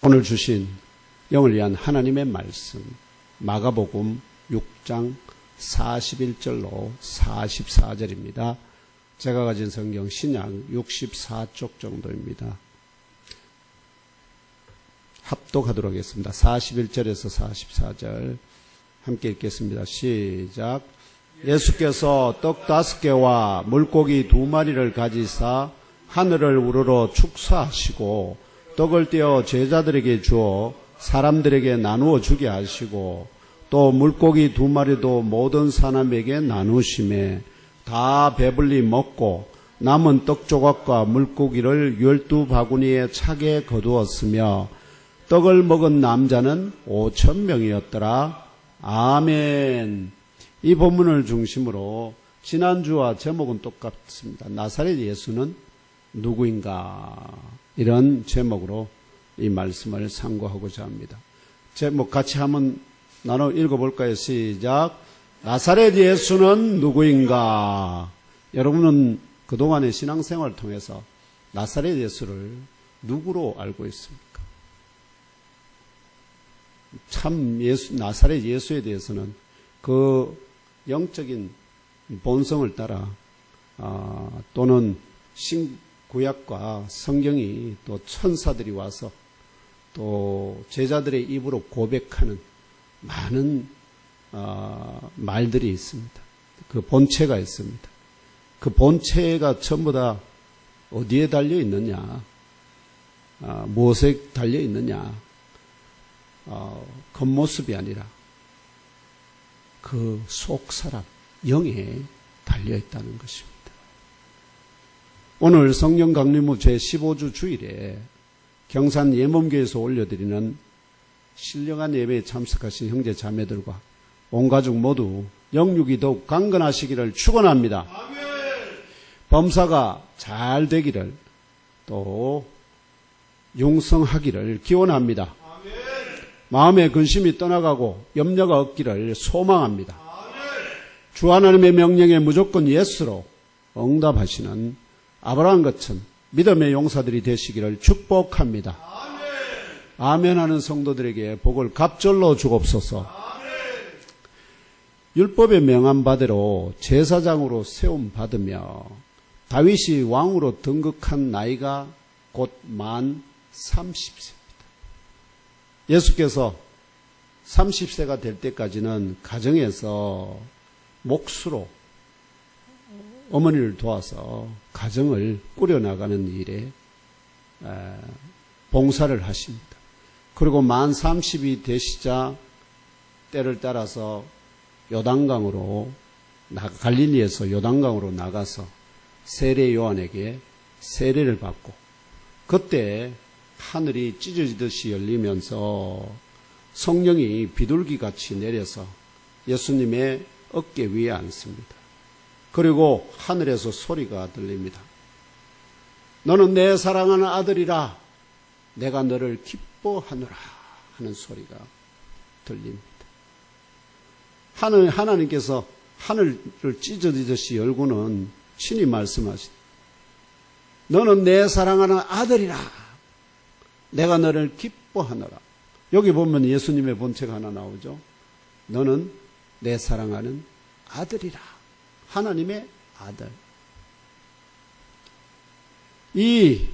오늘 주신 영을 위한 하나님의 말씀 마가복음 6장 41절로 44절입니다. 제가 가진 성경 신약 64쪽 정도입니다. 합독하도록 하겠습니다. 41절에서 44절 함께 읽겠습니다. 시작. 예수께서 떡 5개와 물고기 2마리를 가지사 하늘을 우러러 축사하시고 떡을 떼어 제자들에게 주어 사람들에게 나누어 주게 하시고 또 물고기 2마리도 모든 사람에게 나누심에 다 배불리 먹고 남은 떡 조각과 물고기를 12바구니에 차게 거두었으며 떡을 먹은 남자는 5,000명이었더라. 아멘. 이 본문을 중심으로 지난주와 제목은 똑같습니다. 나사렛 예수는 누구인가? 이런 제목으로 이 말씀을 상고하고자 합니다. 제목 같이 한번 나눠 읽어볼까요? 시작. 나사렛 예수는 누구인가? 여러분은 그동안의 신앙생활을 통해서 나사렛 예수를 누구로 알고 있습니까? 참 나사렛 예수에 대해서는 그 영적인 본성을 따라 또는 구약과 성경이 또 천사들이 와서 또 제자들의 입으로 고백하는 많은 말들이 있습니다. 그 본체가 있습니다. 그 본체가 전부 다 어디에 달려 있느냐, 무엇에 달려 있느냐, 겉모습이 아니라 그 속 사람, 영에 달려 있다는 것입니다. 오늘 성령 강림후 제15주 주일에 경산 예몸교에서 올려드리는 신령한 예배에 참석하신 형제 자매들과 온 가족 모두 영육이 더욱 강건하시기를 축원합니다. 아멘. 범사가 잘 되기를 또 용성하기를 기원합니다. 아멘. 마음의 근심이 떠나가고 염려가 없기를 소망합니다. 아멘. 주 하나님의 명령에 무조건 예스로 응답하시는 아브라함 같은 믿음의 용사들이 되시기를 축복합니다. 아멘. 아멘 하는 성도들에게 복을 갑절로 주옵소서. 아멘. 율법에 명한 바대로 제사장으로 세움 받으며 다윗이 왕으로 등극한 나이가 곧 만 30세입니다. 예수께서 30세가 될 때까지는 가정에서 몫으로 어머니를 도와서 가정을 꾸려나가는 일에 봉사를 하십니다. 그리고 만 30이 되시자 때를 따라서 요단강으로 갈릴리에서 요단강으로 나가서 세례 요한에게 세례를 받고 그때 하늘이 찢어지듯이 열리면서 성령이 비둘기같이 내려서 예수님의 어깨 위에 앉습니다. 그리고 하늘에서 소리가 들립니다. 너는 내 사랑하는 아들이라 내가 너를 기뻐하노라 하는 소리가 들립니다. 하나님께서 하늘을 찢어지듯이 열고는 친히 말씀하시다. 너는 내 사랑하는 아들이라 내가 너를 기뻐하노라. 여기 보면 예수님의 본체가 하나 나오죠. 너는 내 사랑하는 아들이라. 하나님의 아들. 이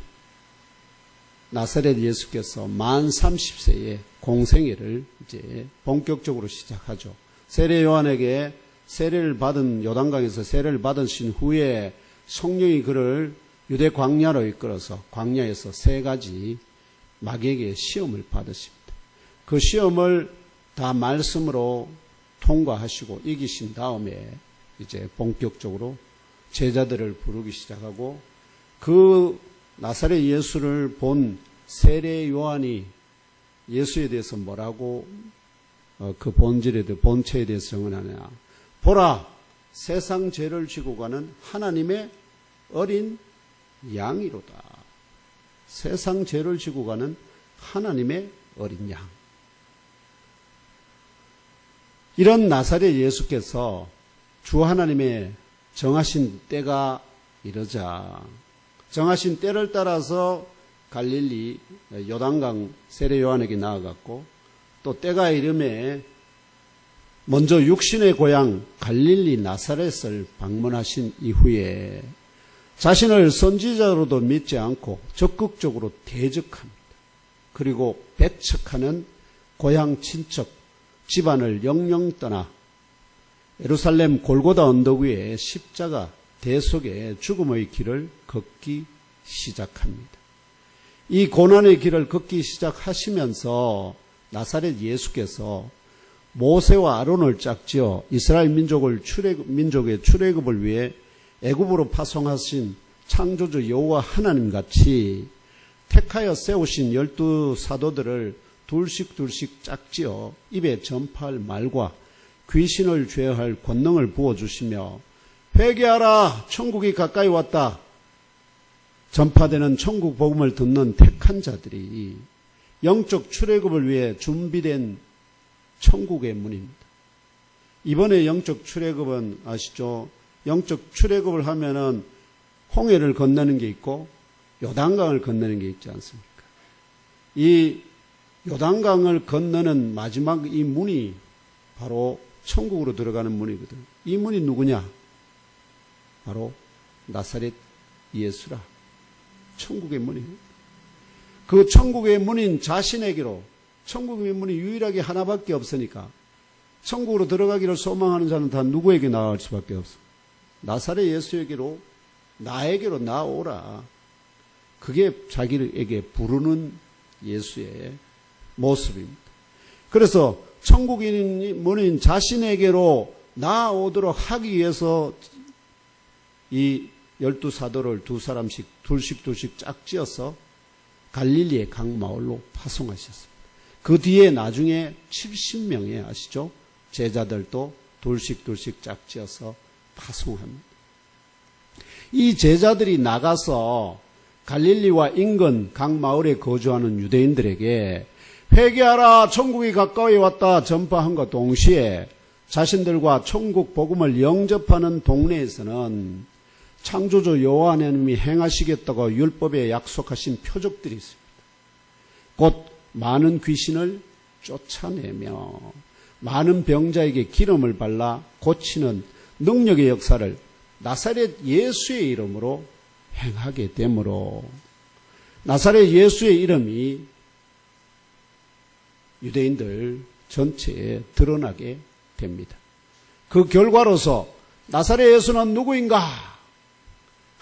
나사렛 예수께서 만 30세에 공생애를 이제 본격적으로 시작하죠. 세례 요한에게 세례를 받은 요단강에서 세례를 받으신 후에 성령이 그를 유대 광야로 이끌어서 광야에서 3가지 마귀에게 시험을 받으십니다. 그 시험을 다 말씀으로 통과하시고 이기신 다음에 이제 본격적으로 제자들을 부르기 시작하고 그 나사렛 예수를 본 세례 요한이 예수에 대해서 뭐라고 그 본체에 대해서 정언하느냐. 보라, 세상 죄를 지고 가는 하나님의 어린 양이로다. 세상 죄를 지고 가는 하나님의 어린 양. 이런 나사렛 예수께서 주 하나님의 정하신 때가 이르자 정하신 때를 따라서 갈릴리 요단강 세례 요한에게 나아갔고 또 때가 이름에 먼저 육신의 고향 갈릴리 나사렛을 방문하신 이후에 자신을 선지자로도 믿지 않고 적극적으로 대적합니다. 그리고 배척하는 고향 친척 집안을 영영 떠나 예루살렘 골고다 언덕 위에 십자가 대속의 죽음의 길을 걷기 시작합니다. 이 고난의 길을 걷기 시작하시면서 나사렛 예수께서 모세와 아론을 짝지어 이스라엘 민족의 출애굽을 위해 애굽으로 파송하신 창조주 여호와 하나님 같이 택하여 세우신 12 사도들을 둘씩 짝지어 입에 전파할 말과 귀신을 제어할 권능을 부어주시며 회개하라 천국이 가까이 왔다 전파되는 천국 복음을 듣는 택한 자들이 영적 출애굽을 위해 준비된 천국의 문입니다. 이번에 영적 출애굽은 아시죠? 영적 출애굽을 하면은 홍해를 건너는 게 있고 요단강을 건너는 게 있지 않습니까? 이 요단강을 건너는 마지막 이 문이 바로 천국으로 들어가는 문이거든. 이 문이 누구냐? 바로 나사렛 예수라. 천국의 문이에요. 그 천국의 문인 자신에게로 천국의 문이 유일하게 하나밖에 없으니까 천국으로 들어가기를 소망하는 자는 다 누구에게 나아갈 수밖에 없어. 나사렛 예수에게로 나에게로 나오라. 그게 자기에게 부르는 예수의 모습입니다. 그래서 천국의 문인 자신에게로 나아오도록 하기 위해서 이 12 사도를 두 사람씩 둘씩 짝지어서 갈릴리의 각 마을로 파송하셨습니다. 그 뒤에 나중에 70명의 아시죠? 제자들도 둘씩 짝지어서 파송합니다. 이 제자들이 나가서 갈릴리와 인근 각 마을에 거주하는 유대인들에게 회개하라 천국이 가까이 왔다 전파함과 동시에 자신들과 천국 복음을 영접하는 동네에서는 창조주 여호와 하나님이 행하시겠다고 율법에 약속하신 표적들이 있습니다. 곧 많은 귀신을 쫓아내며 많은 병자에게 기름을 발라 고치는 능력의 역사를 나사렛 예수의 이름으로 행하게 되므로 나사렛 예수의 이름이 유대인들 전체에 드러나게 됩니다. 그 결과로서 나사렛 예수는 누구인가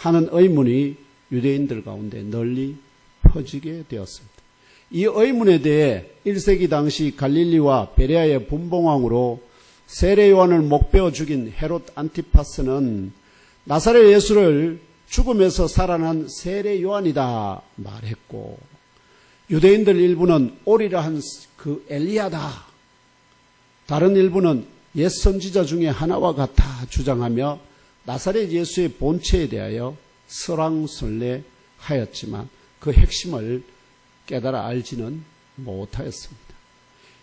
하는 의문이 유대인들 가운데 널리 퍼지게 되었습니다. 이 의문에 대해 1세기 당시 갈릴리와 베레아의 분봉왕으로 세례 요한을 목베어 죽인 헤롯 안티파스는 나사렛 예수를 죽음에서 살아난 세례 요한이다 말했고 유대인들 일부는 오리라 한 그 엘리야다. 다른 일부는 옛 선지자 중에 하나와 같아 주장하며 나사렛 예수의 본체에 대하여 설왕설래하였지만 그 핵심을 깨달아 알지는 못하였습니다.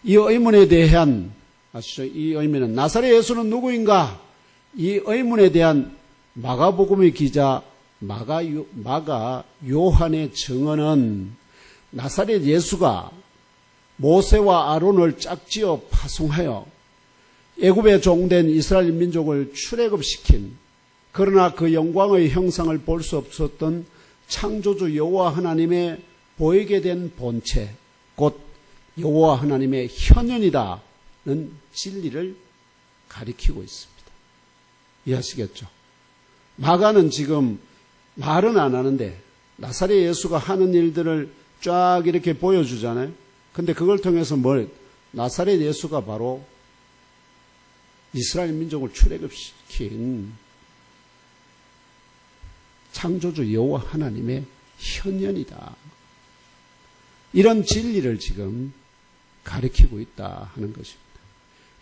이 의문에 대한 아시죠? 이 의문은 나사렛 예수는 누구인가? 이 의문에 대한 마가복음의 기자 마가 요한의 증언은 나사렛 예수가 모세와 아론을 짝지어 파송하여 애굽에 종된 이스라엘 민족을 출애굽시킨 그러나 그 영광의 형상을 볼 수 없었던 창조주 여호와 하나님의 보이게 된 본체 곧 여호와 하나님의 현현이다는 진리를 가리키고 있습니다. 이해하시겠죠? 마가는 지금 말은 안 하는데 나사렛 예수가 하는 일들을 쫙 이렇게 보여주잖아요. 근데 그걸 통해서 나사렛 예수가 바로 이스라엘 민족을 출애굽시킨 창조주 여호와 하나님의 현현이다. 이런 진리를 지금 가리키고 있다 하는 것입니다.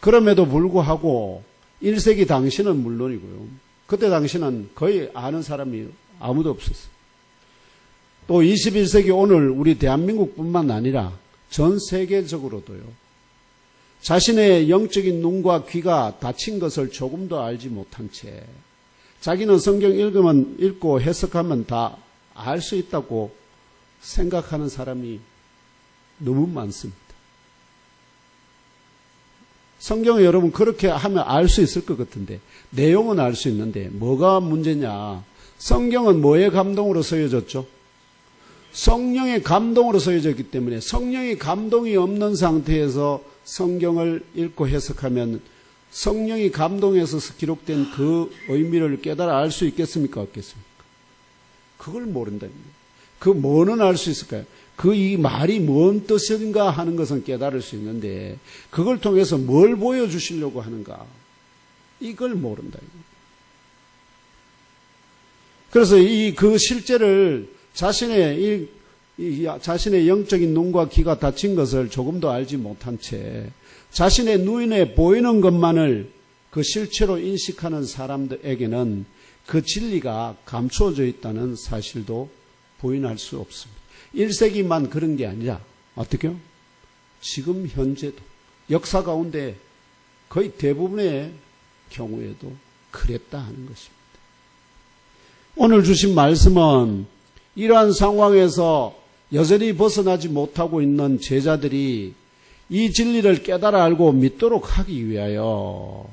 그럼에도 불구하고 1세기 당시는 물론이고요. 그때 당시는 거의 아는 사람이 아무도 없었어요. 또 21세기 오늘 우리 대한민국뿐만 아니라 전 세계적으로도요. 자신의 영적인 눈과 귀가 닫힌 것을 조금도 알지 못한 채 자기는 성경 읽고 해석하면 다 알 수 있다고 생각하는 사람이 너무 많습니다. 성경을 여러분 그렇게 하면 알 수 있을 것 같은데, 내용은 알 수 있는데 뭐가 문제냐? 성경은 뭐의 감동으로 쓰여졌죠? 성령의 감동으로 쓰여졌기 때문에 성령의 감동이 없는 상태에서 성경을 읽고 해석하면 성령이 감동해서 기록된 그 의미를 깨달아 알 수 있겠습니까? 없겠습니까? 그걸 모른답니다. 그 뭐는 알 수 있을까요? 그 이 말이 뭔 뜻인가 하는 것은 깨달을 수 있는데 그걸 통해서 뭘 보여주시려고 하는가? 이걸 모른다. 그래서 그 실제를 자신의 영적인 눈과 귀가 닫힌 것을 조금도 알지 못한 채 자신의 눈에 보이는 것만을 그 실체로 인식하는 사람들에게는 그 진리가 감추어져 있다는 사실도 부인할 수 없습니다. 1세기만 그런 게 아니라 어떻게요? 지금 현재도 역사 가운데 거의 대부분의 경우에도 그랬다 하는 것입니다. 오늘 주신 말씀은 이러한 상황에서 여전히 벗어나지 못하고 있는 제자들이 이 진리를 깨달아 알고 믿도록 하기 위하여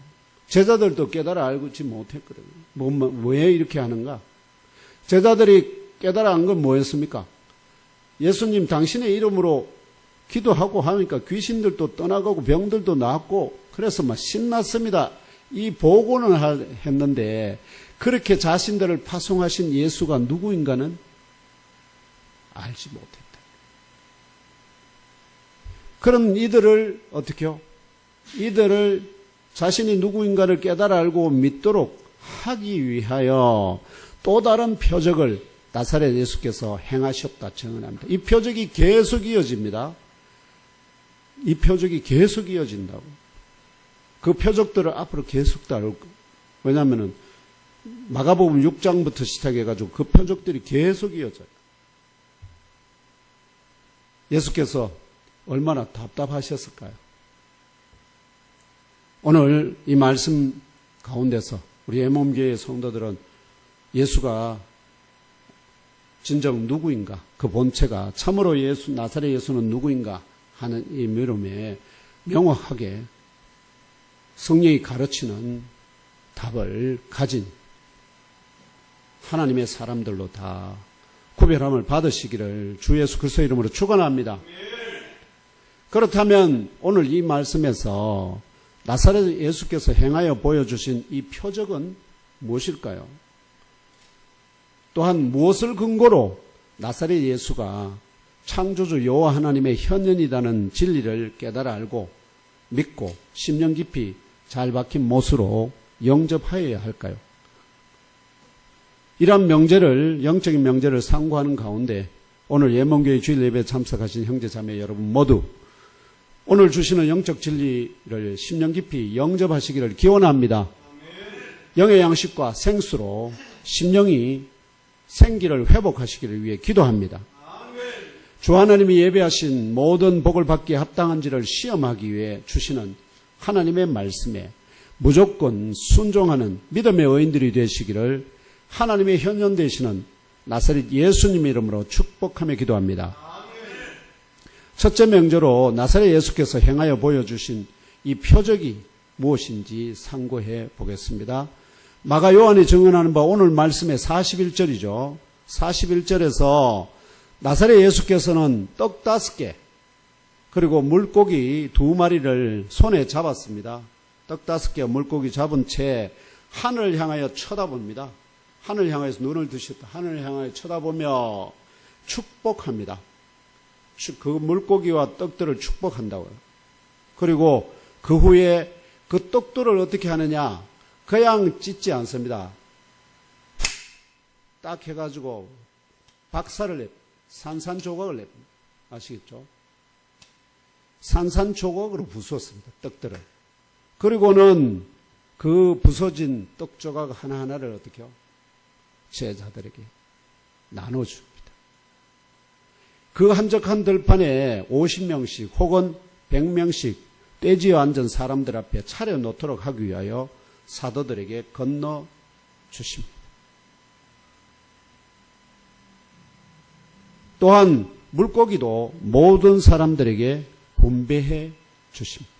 제자들도 깨달아 알지 못했거든요. 왜 이렇게 하는가? 제자들이 깨달아 안 건 뭐였습니까? 예수님 당신의 이름으로 기도하고 하니까 귀신들도 떠나가고 병들도 나았고 그래서 막 신났습니다. 이 보고는 했는데 그렇게 자신들을 파송하신 예수가 누구인가는 알지 못했다. 그럼 이들을 어떻게요? 이들을 자신이 누구인가를 깨달아 알고 믿도록 하기 위하여 또 다른 표적을 나사렛 예수께서 행하셨다 증언합니다. 이 표적이 계속 이어집니다. 이 표적이 계속 이어진다고. 그 표적들을 앞으로 계속 다룰 거예요. 왜냐하면 마가복음 6장부터 시작해가지고 그 표적들이 계속 이어져요. 예수께서 얼마나 답답하셨을까요? 오늘 이 말씀 가운데서 우리 애몸교회 성도들은 예수가 진정 누구인가, 그 본체가 참으로 나사렛 예수는 누구인가 하는 이 물음에 명확하게 성령이 가르치는 답을 가진 하나님의 사람들로 다 구별함을 받으시기를 주 예수 그리스도의 이름으로 축원합니다. 그렇다면 오늘 이 말씀에서 나사렛 예수께서 행하여 보여주신 이 표적은 무엇일까요? 또한 무엇을 근거로 나사렛 예수가 창조주 여호와 하나님의 현현이라는 진리를 깨달아 알고 믿고 심령 깊이 잘 박힌 못으로 영접하여야 할까요? 이러한 명제를, 영적인 명제를 상고하는 가운데 오늘 예mon교회 주일 예배에 참석하신 형제 자매 여러분 모두 오늘 주시는 영적 진리를 심령 깊이 영접하시기를 기원합니다. 영의 양식과 생수로 심령이 생기를 회복하시기를 위해 기도합니다. 주 하나님이 예배하신 모든 복을 받기에 합당한지를 시험하기 위해 주시는 하나님의 말씀에 무조건 순종하는 믿음의 의인들이 되시기를 하나님의 현현 되시는 나사렛 예수님 이름으로 축복하며 기도합니다. 첫째 명제로 나사렛 예수께서 행하여 보여주신 이 표적이 무엇인지 상고해 보겠습니다. 마가 요한이 증언하는 바 오늘 말씀의 41절이죠. 41절에서 나사렛 예수께서는 떡 5개 그리고 물고기 2마리를 손에 잡았습니다. 떡 5개 물고기 잡은 채 하늘을 향하여 쳐다봅니다. 하늘을 향해서 눈을 드셨다. 하늘을 향하여 쳐다보며 축복합니다. 그 물고기와 떡들을 축복한다고요. 그리고 그 후에 그 떡들을 어떻게 하느냐? 그냥 찢지 않습니다. 딱 해가지고 박살을 냅니다. 산산조각을 냅니다. 아시겠죠? 산산조각으로 부수었습니다. 떡들을. 그리고는 그 부서진 떡조각 하나하나를 어떻게 해요? 제자들에게 나눠줍니다. 그 한적한 들판에 50명씩 혹은 100명씩 떼지어 앉은 사람들 앞에 차려놓도록 하기 위하여 사도들에게 건너주십니다. 또한 물고기도 모든 사람들에게 분배해 주십니다.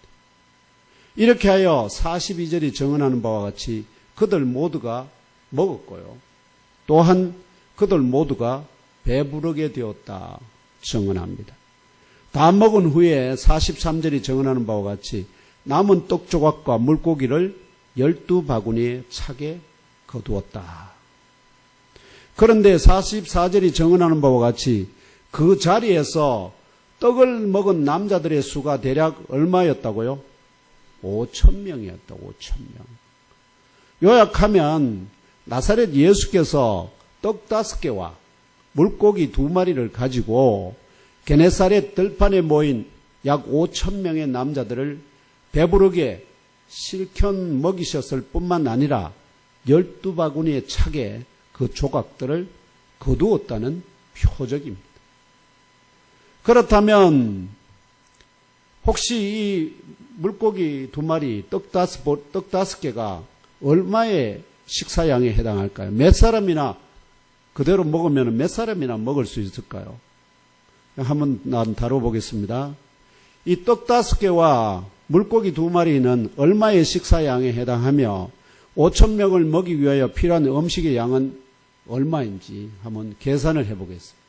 이렇게 하여 42절이 증언하는 바와 같이 그들 모두가 먹었고요. 또한 그들 모두가 배부르게 되었다 증언합니다. 다 먹은 후에 43절이 증언하는 바와 같이 남은 떡 조각과 물고기를 12바구니에 차게 거두었다. 그런데 44절이 증언하는 바와 같이 그 자리에서 떡을 먹은 남자들의 수가 대략 얼마였다고요? 5,000명이었다. 5,000명. 요약하면 나사렛 예수께서 떡 5개와 물고기 2마리를 가지고 게네사렛 들판에 모인 약 5,000명의 남자들을 배부르게 실컷 먹이셨을 뿐만 아니라 12바구니에 차게 그 조각들을 거두었다는 표적입니다. 그렇다면 혹시 이 물고기 2마리, 떡 5개가 얼마의 식사량에 해당할까요? 몇 사람이나 그대로 먹으면 몇 사람이나 먹을 수 있을까요? 한번 다뤄보겠습니다. 이 떡 5개와 물고기 2마리는 얼마의 식사량에 해당하며 5,000명을 먹이기 위하여 필요한 음식의 양은 얼마인지 한번 계산을 해보겠습니다.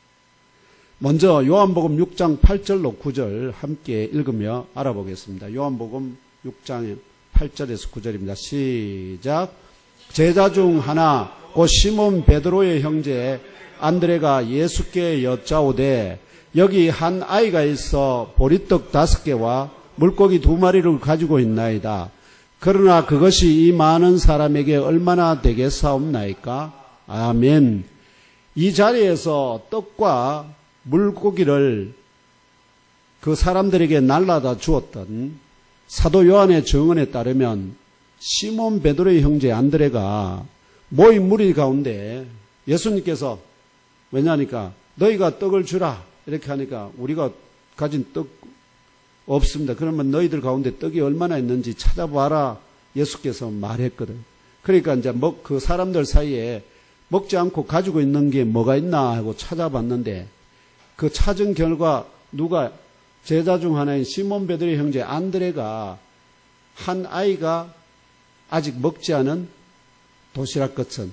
먼저 요한복음 6장 8절로 9절 함께 읽으며 알아보겠습니다. 요한복음 6장 8절에서 9절입니다. 시작. 제자 중 하나 곧 시몬 베드로의 형제 안드레가 예수께 여짜오되 여기 한 아이가 있어 보리떡 5개와 물고기 2마리를 가지고 있나이다. 그러나 그것이 이 많은 사람에게 얼마나 되겠사옵나이까? 아멘. 이 자리에서 떡과 물고기를 그 사람들에게 날라다 주었던 사도 요한의 증언에 따르면 시몬 베드로의 형제 안드레가 모인 무리 가운데 예수님께서 왜냐하니까 너희가 떡을 주라 이렇게 하니까 우리가 가진 떡 없습니다. 그러면 너희들 가운데 떡이 얼마나 있는지 찾아봐라 예수께서 말했거든. 그러니까 이제 그 사람들 사이에 먹지 않고 가지고 있는 게 뭐가 있나 하고 찾아봤는데 그 찾은 결과 누가 제자 중 하나인 시몬 베드로의 형제 안드레가 한 아이가 아직 먹지 않은 도시락 같은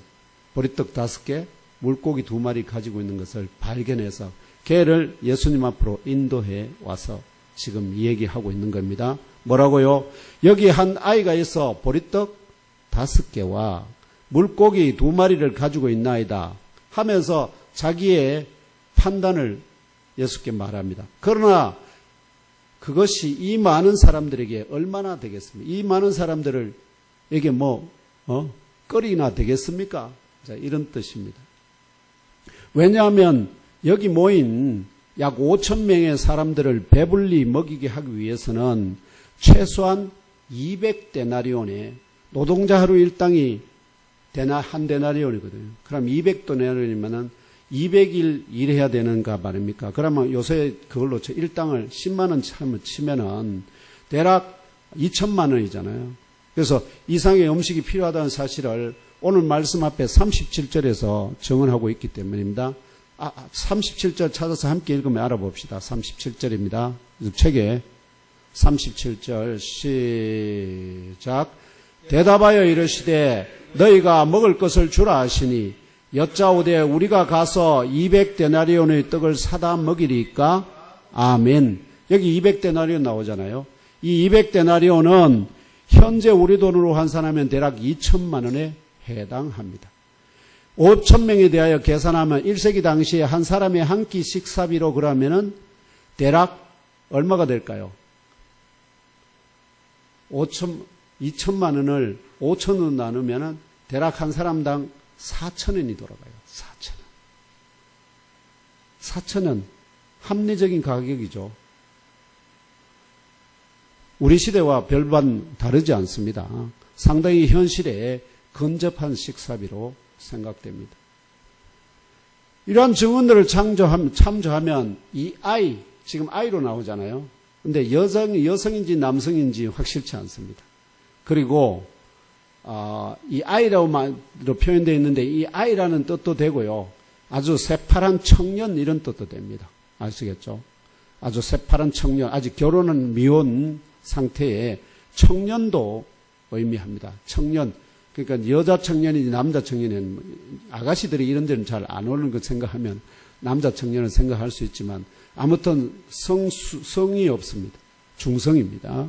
보리떡 5개, 물고기 2마리 가지고 있는 것을 발견해서 걔를 예수님 앞으로 인도해 와서 지금 얘기하고 있는 겁니다. 뭐라고요? 여기 한 아이가 있어 보리떡 5개와 물고기 2마리를 가지고 있나이다 하면서 자기의 판단을 예수께 말합니다. 그러나 그것이 이 많은 사람들에게 얼마나 되겠습니까? 이 많은 사람들에게 거리나 되겠습니까? 자, 이런 뜻입니다. 왜냐하면 여기 모인 약 5,000명의 사람들을 배불리 먹이게 하기 위해서는 최소한 200데나리온의 노동자 하루 일당이 한 데나리온이거든요. 그럼 200데나리온이면은 200일 일해야 되는가 말입니까? 그러면 요새 그걸로 일당을 10만 원 치면은 대략 2천만 원이잖아요. 그래서 이상의 음식이 필요하다는 사실을 오늘 말씀 앞에 37절에서 증언하고 있기 때문입니다. 37절 찾아서 함께 읽으면 알아봅시다. 37절입니다. 책에 37절 시작. 대답하여 이르시되 너희가 먹을 것을 주라 하시니 여짜오되 우리가 가서 200데나리온의 떡을 사다 먹이리까? 아멘. 여기 200데나리온 나오잖아요. 이 200데나리온은 현재 우리 돈으로 환산하면 대략 2천만 원에 해당합니다. 5,000명에 대하여 계산하면 1세기 당시에 한 사람의 한 끼 식사비로 그러면은 대략 얼마가 될까요? 2천만 원을 5천으로 나누면은 대략 한 사람당 4,000원이 돌아가요. 4,000원. 4,000원. 합리적인 가격이죠. 우리 시대와 별반 다르지 않습니다. 상당히 현실에 근접한 식사비로 생각됩니다. 이러한 증언들을 참조하면 이 아이, 지금 아이로 나오잖아요. 근데 여성인지 남성인지 확실치 않습니다. 그리고 이 아이라고 표현되어 있는데 이 아이라는 뜻도 되고요. 아주 새파란 청년 이런 뜻도 됩니다. 아시겠죠? 아주 새파란 청년, 아직 결혼은 미혼 상태의 청년도 의미합니다. 청년, 그러니까 여자 청년이지 남자 청년은 아가씨들이 이런 데는 잘 안 오는 거 생각하면 남자 청년을 생각할 수 있지만 아무튼 성이 없습니다. 중성입니다.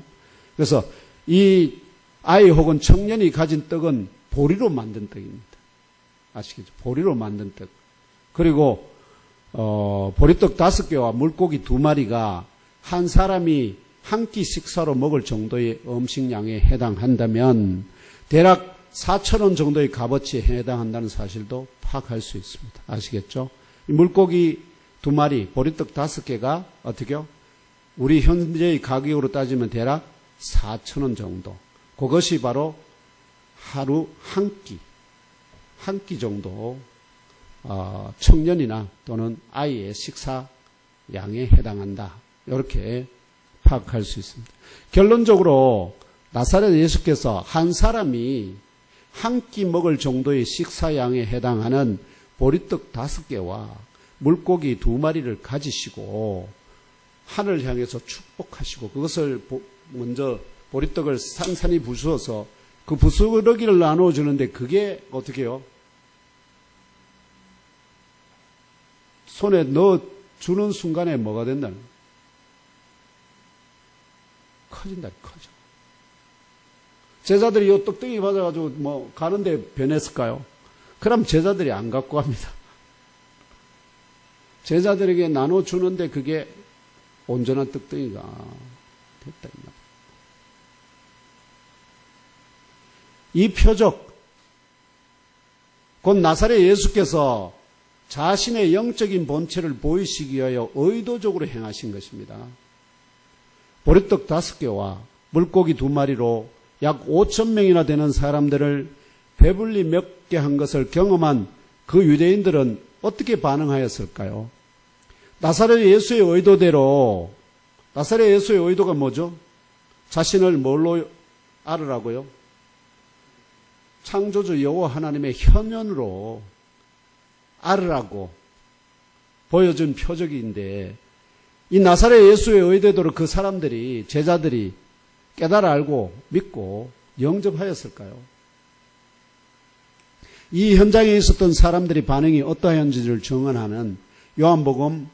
그래서 이 아이 혹은 청년이 가진 떡은 보리로 만든 떡입니다. 아시겠죠? 보리로 만든 떡. 그리고 보리떡 5개와 물고기 2마리가 한 사람이 한 끼 식사로 먹을 정도의 음식량에 해당한다면 대략 4,000원 정도의 값어치에 해당한다는 사실도 파악할 수 있습니다. 아시겠죠? 이 물고기 2마리, 보리떡 5개가 어떻게요? 우리 현재의 가격으로 따지면 대략 4,000원 정도. 그것이 바로 하루 한 끼 정도 청년이나 또는 아이의 식사량에 해당한다. 이렇게 파악할 수 있습니다. 결론적으로 나사렛 예수께서 한 사람이 한 끼 먹을 정도의 식사량에 해당하는 보리떡 5개와 물고기 2마리를 가지시고 하늘 향해서 축복하시고 그것을 먼저 보리떡을 산산히 부수어서 그 부스러기를 나눠주는데 그게 어떻게 해요? 손에 넣어주는 순간에 뭐가 된다는 거예요? 커진다, 커져. 제자들이 이 떡덩이 받아가지고 가는데 변했을까요? 그럼 제자들이 안 갖고 갑니다. 제자들에게 나눠주는데 그게 온전한 떡덩이가 됐다. 이 표적, 곧 나사렛 예수께서 자신의 영적인 본체를 보이시기 위하여 의도적으로 행하신 것입니다. 보리떡 5개와 물고기 2마리로 약 5,000명이나 되는 사람들을 배불리 먹게 한 것을 경험한 그 유대인들은 어떻게 반응하였을까요? 나사렛 예수의 의도대로, 나사렛 예수의 의도가 뭐죠? 자신을 뭘로 알으라고요? 창조주 여호와 하나님의 현현으로 알으라고 보여준 표적인데 이 나사렛 예수의 의도대로 그 사람들이, 제자들이 깨달아 알고 믿고 영접하였을까요? 이 현장에 있었던 사람들의 반응이 어떠한지를 증언하는 요한복음이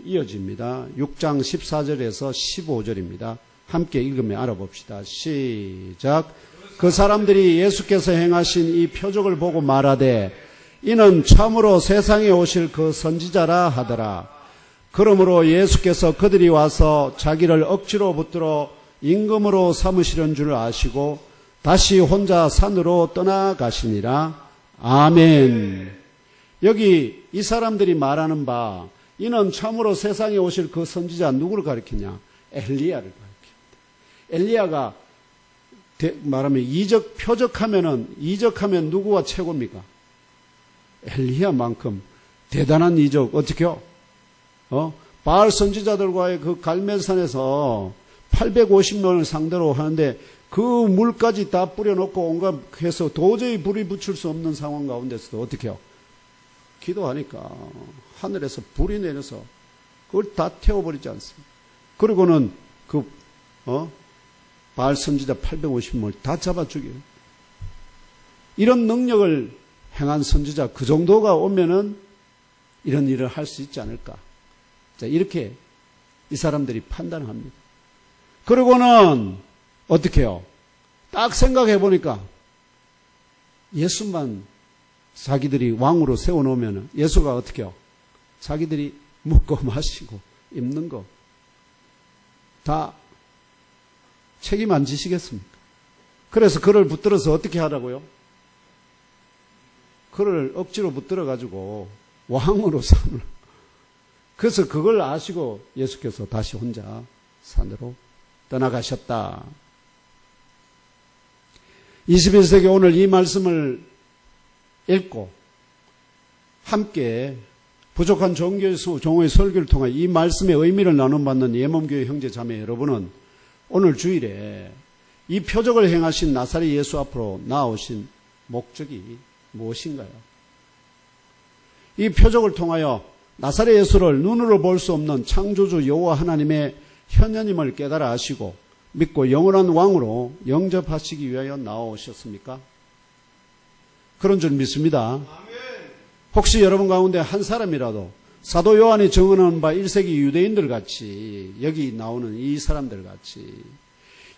이어집니다. 6장 14절에서 15절입니다. 함께 읽으며 알아봅시다. 시작. 그 사람들이 예수께서 행하신 이 표적을 보고 말하되 이는 참으로 세상에 오실 그 선지자라 하더라. 그러므로 예수께서 그들이 와서 자기를 억지로 붙들어 임금으로 삼으시려는 줄 아시고 다시 혼자 산으로 떠나가시니라. 아멘. 여기 이 사람들이 말하는 바 이는 참으로 세상에 오실 그 선지자 누구를 가리키냐? 엘리야를 가리킵니다. 엘리야가 말하면 이적하면 누구가 최고입니까? 엘리야만큼 대단한 이적 어떻게요? 바알 선지자들과의 그 갈멜산에서 850명을 상대로 하는데 그 물까지 다 뿌려놓고 온갖 해서 도저히 불이 붙일 수 없는 상황 가운데서도 어떻게 해요? 기도하니까 하늘에서 불이 내려서 그걸 다 태워버리지 않습니다. 그리고는 바알 선지자 850명을 다 잡아 죽여요. 이런 능력을 행한 선지자 그 정도가 오면은 이런 일을 할 수 있지 않을까. 자, 이렇게 이 사람들이 판단합니다. 그리고는 어떻게 해요? 딱 생각해 보니까 예수만 자기들이 왕으로 세워놓으면 예수가 어떻게 해요? 자기들이 먹고 마시고 입는 거 다 책임 안 지시겠습니까? 그래서 그를 붙들어서 어떻게 하라고요? 그를 억지로 붙들어가지고 왕으로 삼으라. 그래서 그걸 아시고 예수께서 다시 혼자 산으로 떠나가셨다. 21세기 오늘 이 말씀을 읽고 함께 부족한 종의 설교를 통해 이 말씀의 의미를 나눔받는 예몸교회 형제 자매 여러분은 오늘 주일에 이 표적을 행하신 나사렛 예수 앞으로 나오신 목적이 무엇인가요? 이 표적을 통하여 나사렛 예수를 눈으로 볼 수 없는 창조주 여호와 하나님의 현현임을 깨달아 아시고 믿고 영원한 왕으로 영접하시기 위하여 나오셨습니까? 그런 줄 믿습니다. 혹시 여러분 가운데 한 사람이라도 사도 요한이 증언한 바 1세기 유대인들 같이, 여기 나오는 이 사람들 같이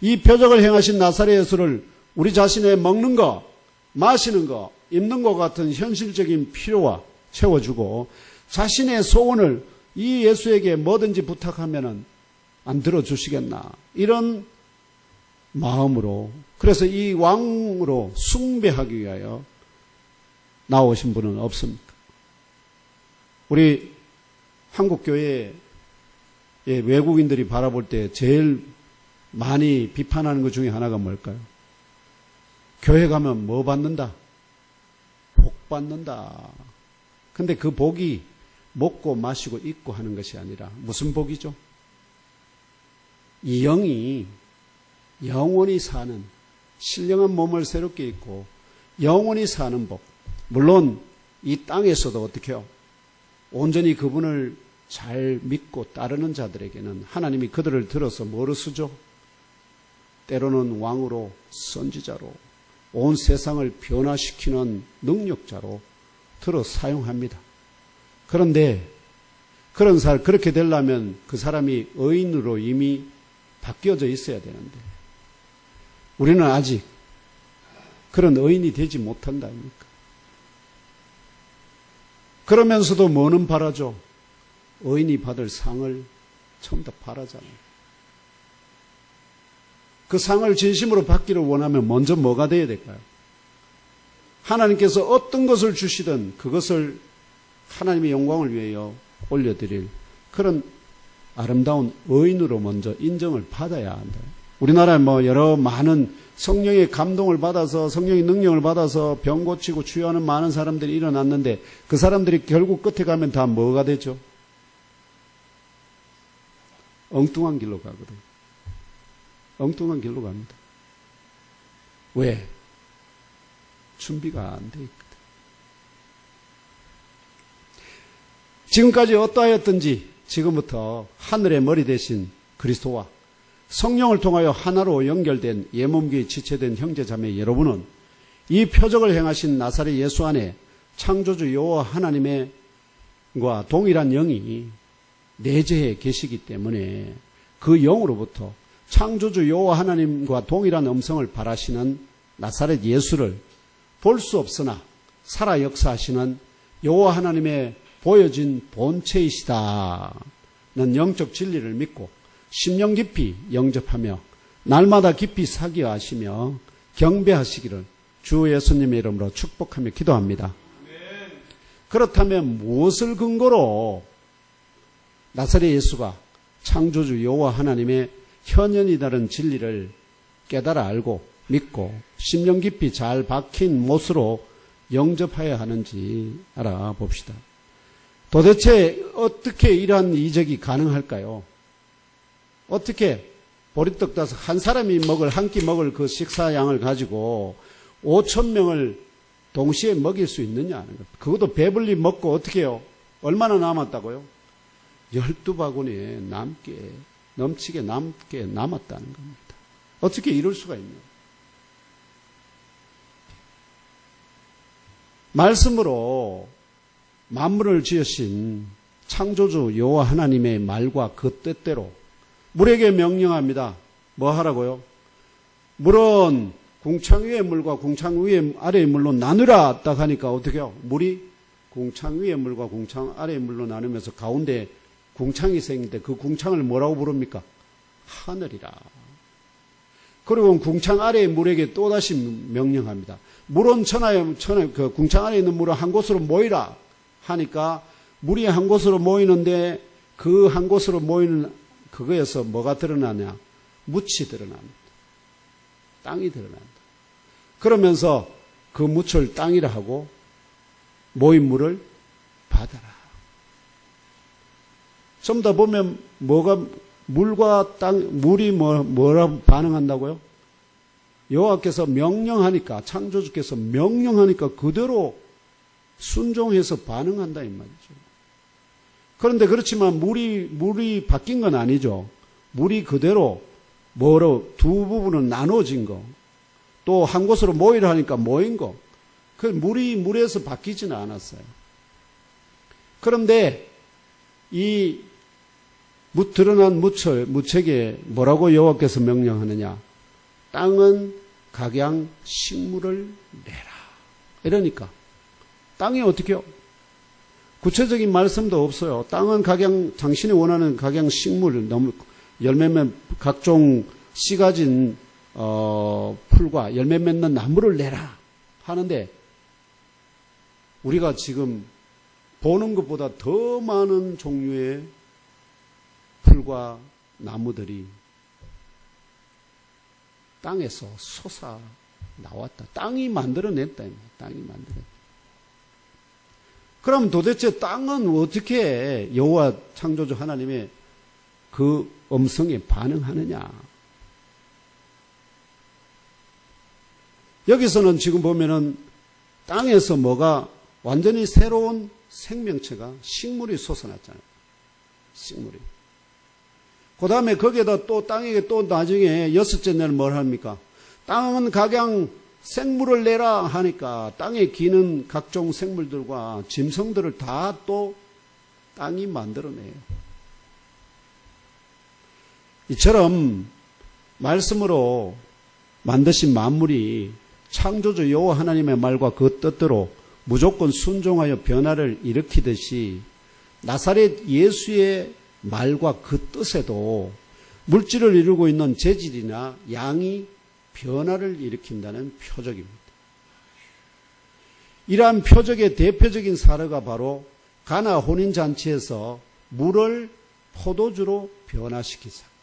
이 표적을 행하신 나사렛 예수를 우리 자신의 먹는 거, 마시는 거, 입는 것 같은 현실적인 필요와 채워주고 자신의 소원을 이 예수에게 뭐든지 부탁하면은 안 들어주시겠나, 이런 마음으로, 그래서 이 왕으로 숭배하기 위하여 나오신 분은 없습니까? 우리 한국 교회의 외국인들이 바라볼 때 제일 많이 비판하는 것 중에 하나가 뭘까요? 교회 가면 뭐 받는다? 복 받는다. 근데 그 복이 먹고 마시고 입고 하는 것이 아니라 무슨 복이죠? 이 영이 영원히 사는, 신령한 몸을 새롭게 입고 영원히 사는 복. 물론 이 땅에서도 어떻게 해요? 온전히 그분을 잘 믿고 따르는 자들에게는 하나님이 그들을 들어서 뭐로 쓰죠? 때로는 왕으로, 선지자로, 온 세상을 변화시키는 능력자로 들어 사용합니다. 그런데 그렇게 되려면 그 사람이 의인으로 이미 바뀌어져 있어야 되는데 우리는 아직 그런 의인이 되지 못한다 아닙니까? 그러면서도 뭐는 바라죠? 의인이 받을 상을 처음부터 바라잖아요. 그 상을 진심으로 받기를 원하면 먼저 뭐가 되어야 될까요? 하나님께서 어떤 것을 주시든 그것을 하나님의 영광을 위하여 올려드릴 그런 아름다운 의인으로 먼저 인정을 받아야 한다. 우리나라에 여러 많은 성령의 감동을 받아서, 성령의 능력을 받아서 병 고치고 치유하는 많은 사람들이 일어났는데 그 사람들이 결국 끝에 가면 다 뭐가 되죠? 엉뚱한 길로 가거든요. 엉뚱한 길로 갑니다. 왜? 준비가 안 돼 있거든. 지금까지 어떠하였든지 지금부터 하늘의 머리 대신 그리스도와 성령을 통하여 하나로 연결된 예몸교에 지체된 형제자매 여러분은 이 표적을 행하신 나사렛 예수 안에 창조주 여호와 하나님과 동일한 영이 내재해 계시기 때문에 그 영으로부터 창조주 여호와 하나님과 동일한 음성을 발하시는 나사렛 예수를 볼 수 없으나 살아 역사하시는 여호와 하나님의 보여진 본체이시다는 영적 진리를 믿고 심령 깊이 영접하며 날마다 깊이 사귀어하시며 경배하시기를 주 예수님의 이름으로 축복하며 기도합니다. 그렇다면 무엇을 근거로 나사렛 예수가 창조주 여호와 하나님의 현현이다는 진리를 깨달아 알고 믿고 심령 깊이 잘 박힌 못으로 영접해야 하는지 알아봅시다. 도대체 어떻게 이러한 이적이 가능할까요? 어떻게 보리떡 다섯 한 사람이 한 끼 먹을 그 식사량을 가지고 5,000명을 동시에 먹일 수 있느냐 하는 것. 그것도 배불리 먹고 어떻게 해요? 얼마나 남았다고요? 12바구니에 넘치게 남게 남았다는 겁니다. 어떻게 이럴 수가 있냐? 말씀으로 만물을 지으신 창조주 여호와 하나님의 말과 그 뜻대로 물에게 명령합니다. 뭐 하라고요? 물은 궁창 위의 물과 궁창 아래의 물로 나누라 딱 하니까 어떻게 해요? 물이 궁창 위의 물과 궁창 아래의 물로 나누면서 가운데 궁창이 생긴데 그 궁창을 뭐라고 부릅니까? 하늘이라. 그리고 궁창 아래의 물에게 또다시 명령합니다. 물은 그 궁창 아래에 있는 물은 한 곳으로 모이라 하니까 물이 한 곳으로 모이는데 그 한 곳으로 모이는 그거에서 뭐가 드러나냐? 묻이 드러납니다. 땅이 드러난다. 그러면서 그 묻을 땅이라 하고 모인 물을 바다라. 좀 더 보면 물과 물이 뭐라 반응한다고요? 여호와께서 명령하니까, 창조주께서 명령하니까 그대로 순종해서 반응한다 이 말이죠. 그런데 그렇지만 물이 바뀐 건 아니죠. 물이 그대로 두 부분은 나눠진 거, 또 한 곳으로 모이려 하니까 모인 거, 그 물이 물에서 바뀌지는 않았어요. 그런데 이 드러난 무책에 뭐라고 여호와께서 명령하느냐? 땅은 각양 식물을 내라. 이러니까 땅이 어떻게요? 구체적인 말씀도 없어요. 땅은 각양 당신이 원하는 각양 식물, 열매 각종 씨 가진 풀과 열매 맺는 나무를 내라 하는데 우리가 지금 보는 것보다 더 많은 종류의 풀과 나무들이 땅에서 솟아 나왔다. 땅이 만들어냈다. 땅이 만들어냈다. 그럼 도대체 땅은 어떻게 여호와 창조주 하나님의 그 음성에 반응하느냐? 여기서는 지금 보면은 땅에서 뭐가 완전히 새로운 생명체가 식물이 솟아났잖아요. 식물이. 그 다음에 거기에다 또 땅에게 또 나중에 여섯째 날 뭘 합니까? 땅은 각양 생물을 내라 하니까 땅에 기는 각종 생물들과 짐승들을 다 또 땅이 만들어내요. 이처럼 말씀으로 만드신 만물이 창조주 여호와 하나님의 말과 그 뜻대로 무조건 순종하여 변화를 일으키듯이 나사렛 예수의 말과 그 뜻에도 물질을 이루고 있는 재질이나 양이 변화를 일으킨다는 표적입니다. 이러한 표적의 대표적인 사례가 바로 가나 혼인잔치에서 물을 포도주로 변화시킨 사건.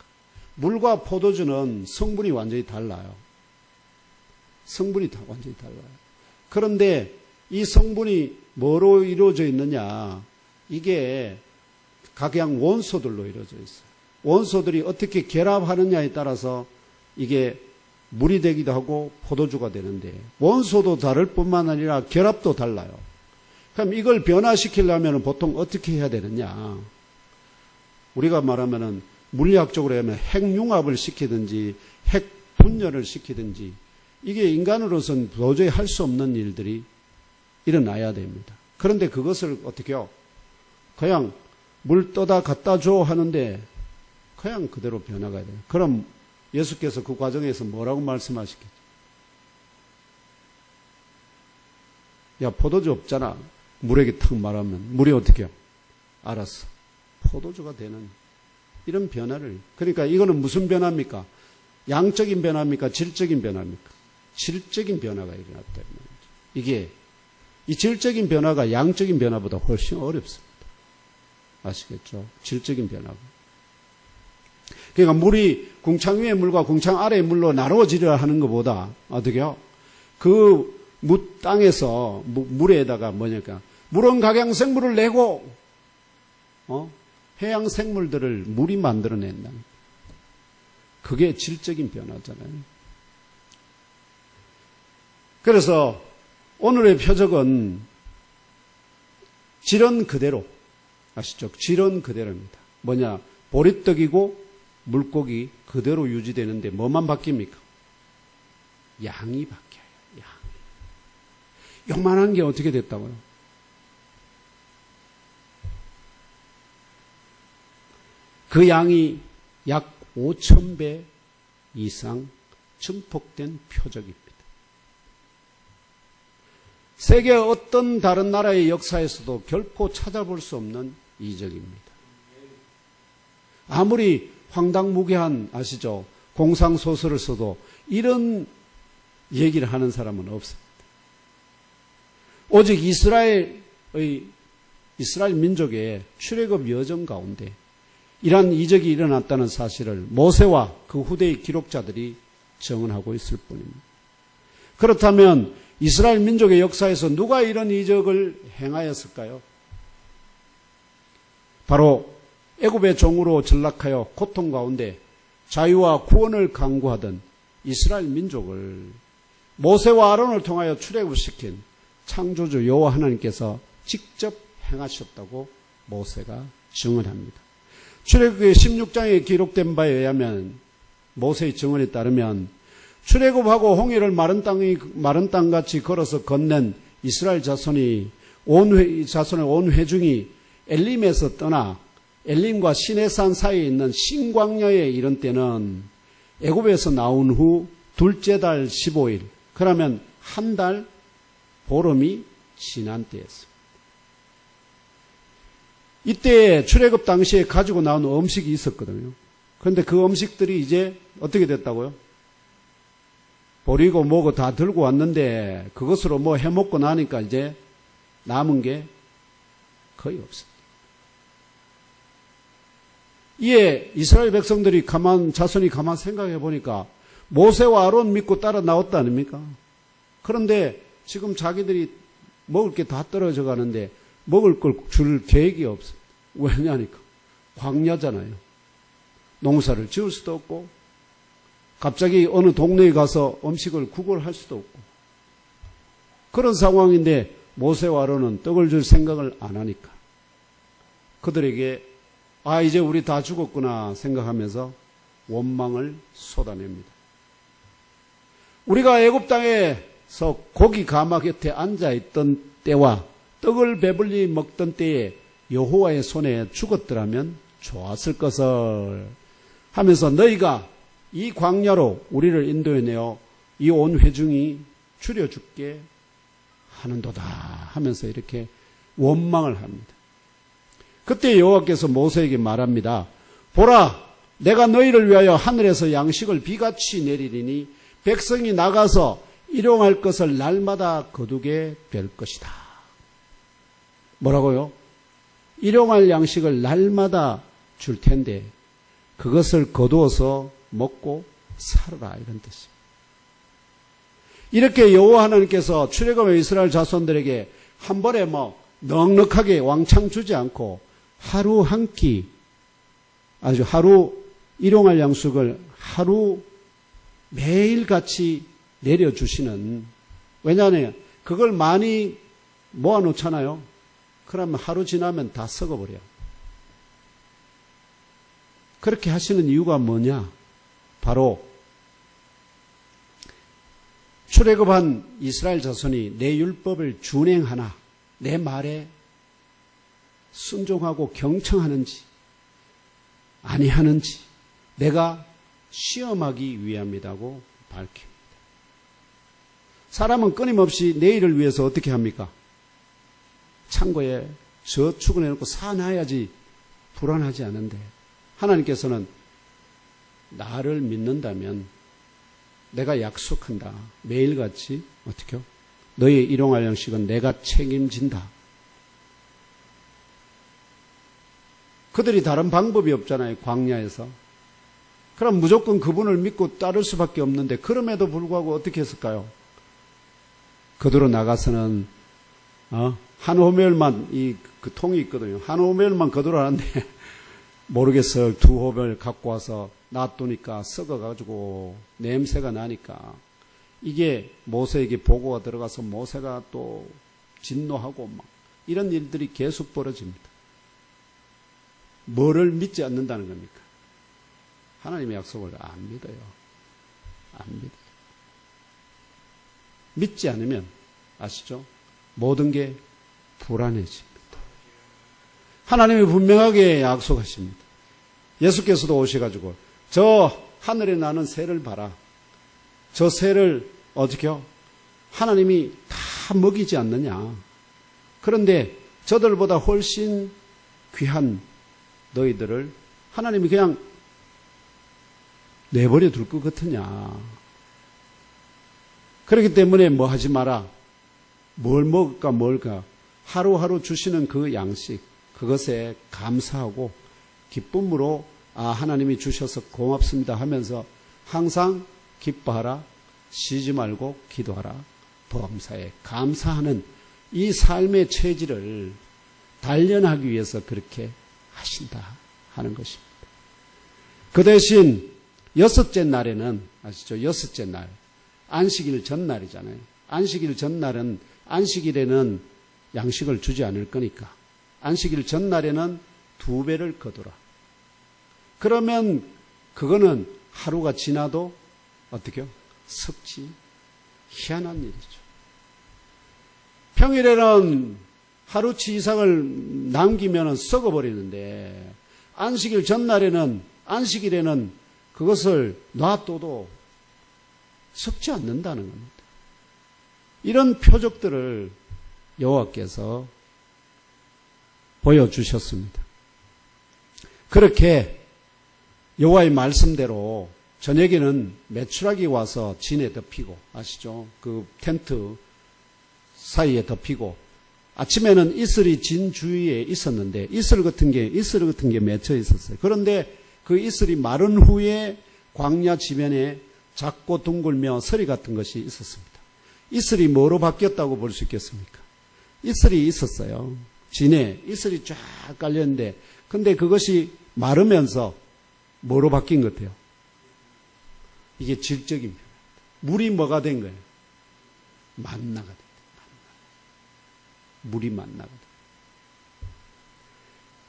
물과 포도주는 성분이 완전히 달라요. 성분이 완전히 달라요. 그런데 이 성분이 뭐로 이루어져 있느냐? 이게 각양 원소들로 이루어져 있어요. 원소들이 어떻게 결합하느냐에 따라서 이게 물이 되기도 하고 포도주가 되는데 원소도 다를 뿐만 아니라 결합도 달라요. 그럼 이걸 변화시키려면 보통 어떻게 해야 되느냐? 우리가 말하면은 물리학적으로 하면 핵융합을 시키든지 핵분열을 시키든지 이게 인간으로서는 도저히 할 수 없는 일들이 일어나야 됩니다. 그런데 그것을 어떻게 해요? 그냥 물 떠다 갖다 줘 하는데 그냥 그대로 변화가 돼요. 그럼 예수께서 그 과정에서 뭐라고 말씀하시겠죠? 야, 포도주 없잖아. 물에게 탁 말하면 물이 어떻게 해요? 알았어. 포도주가 되는 이런 변화를. 그러니까 이거는 무슨 변화입니까? 양적인 변화입니까? 질적인 변화입니까? 질적인 변화가 일어났다. 이게 이 질적인 변화가 양적인 변화보다 훨씬 어렵습니다. 아시겠죠? 질적인 변화가. 그러니까 물이 궁창 위의 물과 궁창 아래의 물로 나누어지려 하는 것보다 어떻게요? 그 땅에서 물에다가 뭐냐니까 물은 각양 생물을 내고 해양 생물들을 물이 만들어낸다. 그게 질적인 변화잖아요. 그래서 오늘의 표적은 질은 그대로 아시죠? 질은 그대로입니다. 뭐냐? 보리떡이고 물고기 그대로 유지되는데 뭐만 바뀝니까? 양이 바뀌어요. 양이. 요만한 게 어떻게 됐다고요? 그 양이 약 5,000배 이상 증폭된 표적입니다. 세계 어떤 다른 나라의 역사에서도 결코 찾아볼 수 없는 이적입니다. 아무리 황당무계한 아시죠? 공상소설을 써도 이런 얘기를 하는 사람은 없습니다. 오직 이스라엘 민족의 출애굽 여정 가운데 이러한 이적이 일어났다는 사실을 모세와 그 후대의 기록자들이 증언하고 있을 뿐입니다. 그렇다면 이스라엘 민족의 역사에서 누가 이런 이적을 행하였을까요? 바로 애굽의 종으로 전락하여 고통 가운데 자유와 구원을 강구하던 이스라엘 민족을 모세와 아론을 통하여 출애굽시킨 창조주 여호와 하나님께서 직접 행하셨다고 모세가 증언합니다. 출애굽기 16장에 기록된 바에 의하면 모세의 증언에 따르면 출애굽하고 홍해를 마른 땅같이 걸어서 건넨 이스라엘 자손의 온 회중이 엘림에서 떠나 엘림과 시내산 사이에 있는 신광야에 이른 때는 애굽에서 나온 후 둘째 달 15일, 그러면 한 달 보름이 지난 때였습니다. 이때 출애굽 당시에 가지고 나온 음식이 있었거든요. 그런데 그 음식들이 이제 어떻게 됐다고요? 버리고 뭐고 다 들고 왔는데 그것으로 뭐 해먹고 나니까 이제 남은 게 거의 없습니다. 이에 이스라엘 백성들이 자손이 가만 생각해 보니까 모세와 아론 믿고 따라 나왔다 아닙니까? 그런데 지금 자기들이 먹을 게 다 떨어져 가는데 먹을 걸 줄 계획이 없어요. 왜냐니까 광야잖아요. 농사를 지을 수도 없고 갑자기 어느 동네에 가서 음식을 구걸할 수도 없고 그런 상황인데 모세와 아론은 떡을 줄 생각을 안 하니까 그들에게 이제 우리 다 죽었구나 생각하면서 원망을 쏟아냅니다. 우리가 애굽 땅에서 고기 가마 곁에 앉아있던 때와 떡을 배불리 먹던 때에 여호와의 손에 죽었더라면 좋았을 것을 하면서 너희가 이 광야로 우리를 인도해내어 이 온 회중이 줄여 죽게 하는도다 하면서 이렇게 원망을 합니다. 그때 여호와께서 모세에게 말합니다. 보라, 내가 너희를 위하여 하늘에서 양식을 비같이 내리리니 백성이 나가서 일용할 것을 날마다 거두게 될 것이다. 뭐라고요? 일용할 양식을 날마다 줄 텐데 그것을 거두어서 먹고 살아라 이런 뜻입니다. 이렇게 여호와 하나님께서 출애굽의 이스라엘 자손들에게 한 번에 넉넉하게 왕창 주지 않고 하루 한 끼, 아주 하루 일용할 양식을 하루 매일같이 내려주시는, 왜냐하면 그걸 많이 모아놓잖아요. 그러면 하루 지나면 다 썩어버려요. 그렇게 하시는 이유가 뭐냐? 바로 출애굽한 이스라엘 자손이 내 율법을 준행하나 내 말에 순종하고 경청하는지 아니하는지 내가 시험하기 위함이라고 밝힙니다. 사람은 끊임없이 내일을 위해서 어떻게 합니까? 창고에 저축을 해놓고 사놔야지 불안하지 않은데 하나님께서는 나를 믿는다면 내가 약속한다. 매일같이 어떻게요? 너의 일용할 양식은 내가 책임진다. 그들이 다른 방법이 없잖아요. 광야에서. 그럼 무조건 그분을 믿고 따를 수밖에 없는데 그럼에도 불구하고 어떻게 했을까요? 그들로 나가서는 한 호멜만 그 통이 있거든요. 한 호멜만 거두라는데 모르겠어요. 두 호멜 갖고 와서 놔두니까 썩어가지고 냄새가 나니까 이게 모세에게 보고가 들어가서 모세가 또 진노하고 이런 일들이 계속 벌어집니다. 뭐를 믿지 않는다는 겁니까? 하나님의 약속을 안 믿어요. 안 믿어요. 믿지 않으면 아시죠? 모든 게 불안해집니다. 하나님이 분명하게 약속하십니다. 예수께서도 오셔가지고 저 하늘에 나는 새를 봐라. 저 새를 어떻게요? 하나님이 다 먹이지 않느냐. 그런데 저들보다 훨씬 귀한 너희들을 하나님이 그냥 내버려 둘 것 같으냐. 그렇기 때문에 뭐 하지 마라. 뭘 먹을까 뭘까. 하루하루 주시는 그 양식, 그것에 감사하고 기쁨으로 하나님이 주셔서 고맙습니다 하면서 항상 기뻐하라, 쉬지 말고 기도하라, 범사에 감사하는 이 삶의 체질을 단련하기 위해서 그렇게 하신다 하는 것입니다. 그 대신 여섯째 날에는 아시죠? 여섯째 날 안식일 전날이잖아요. 안식일 전날은 안식일에는 양식을 주지 않을 거니까 안식일 전날에는 2배를 거두라. 그러면 그거는 하루가 지나도 어떻게요? 썩지. 희한한 일이죠. 평일에는 하루치 이상을 남기면 썩어버리는데 안식일 전날에는 안식일에는 그것을 놔둬도 썩지 않는다는 겁니다. 이런 표적들을 여호와께서 보여주셨습니다. 그렇게 여호와의 말씀대로 저녁에는 메추라기 와서 진에 덮이고 아시죠? 그 텐트 사이에 덮이고 아침에는 이슬이 진 주위에 있었는데 이슬 같은 게 맺혀 있었어요. 그런데 그 이슬이 마른 후에 광야 지면에 작고 둥글며 서리 같은 것이 있었습니다. 이슬이 뭐로 바뀌었다고 볼 수 있겠습니까? 이슬이 있었어요. 진에 이슬이 쫙 깔렸는데 근데 그것이 마르면서 뭐로 바뀐 것 같아요? 이게 질적입니다. 물이 뭐가 된 거예요? 만나가 됐다. 물이 만나가 됐다.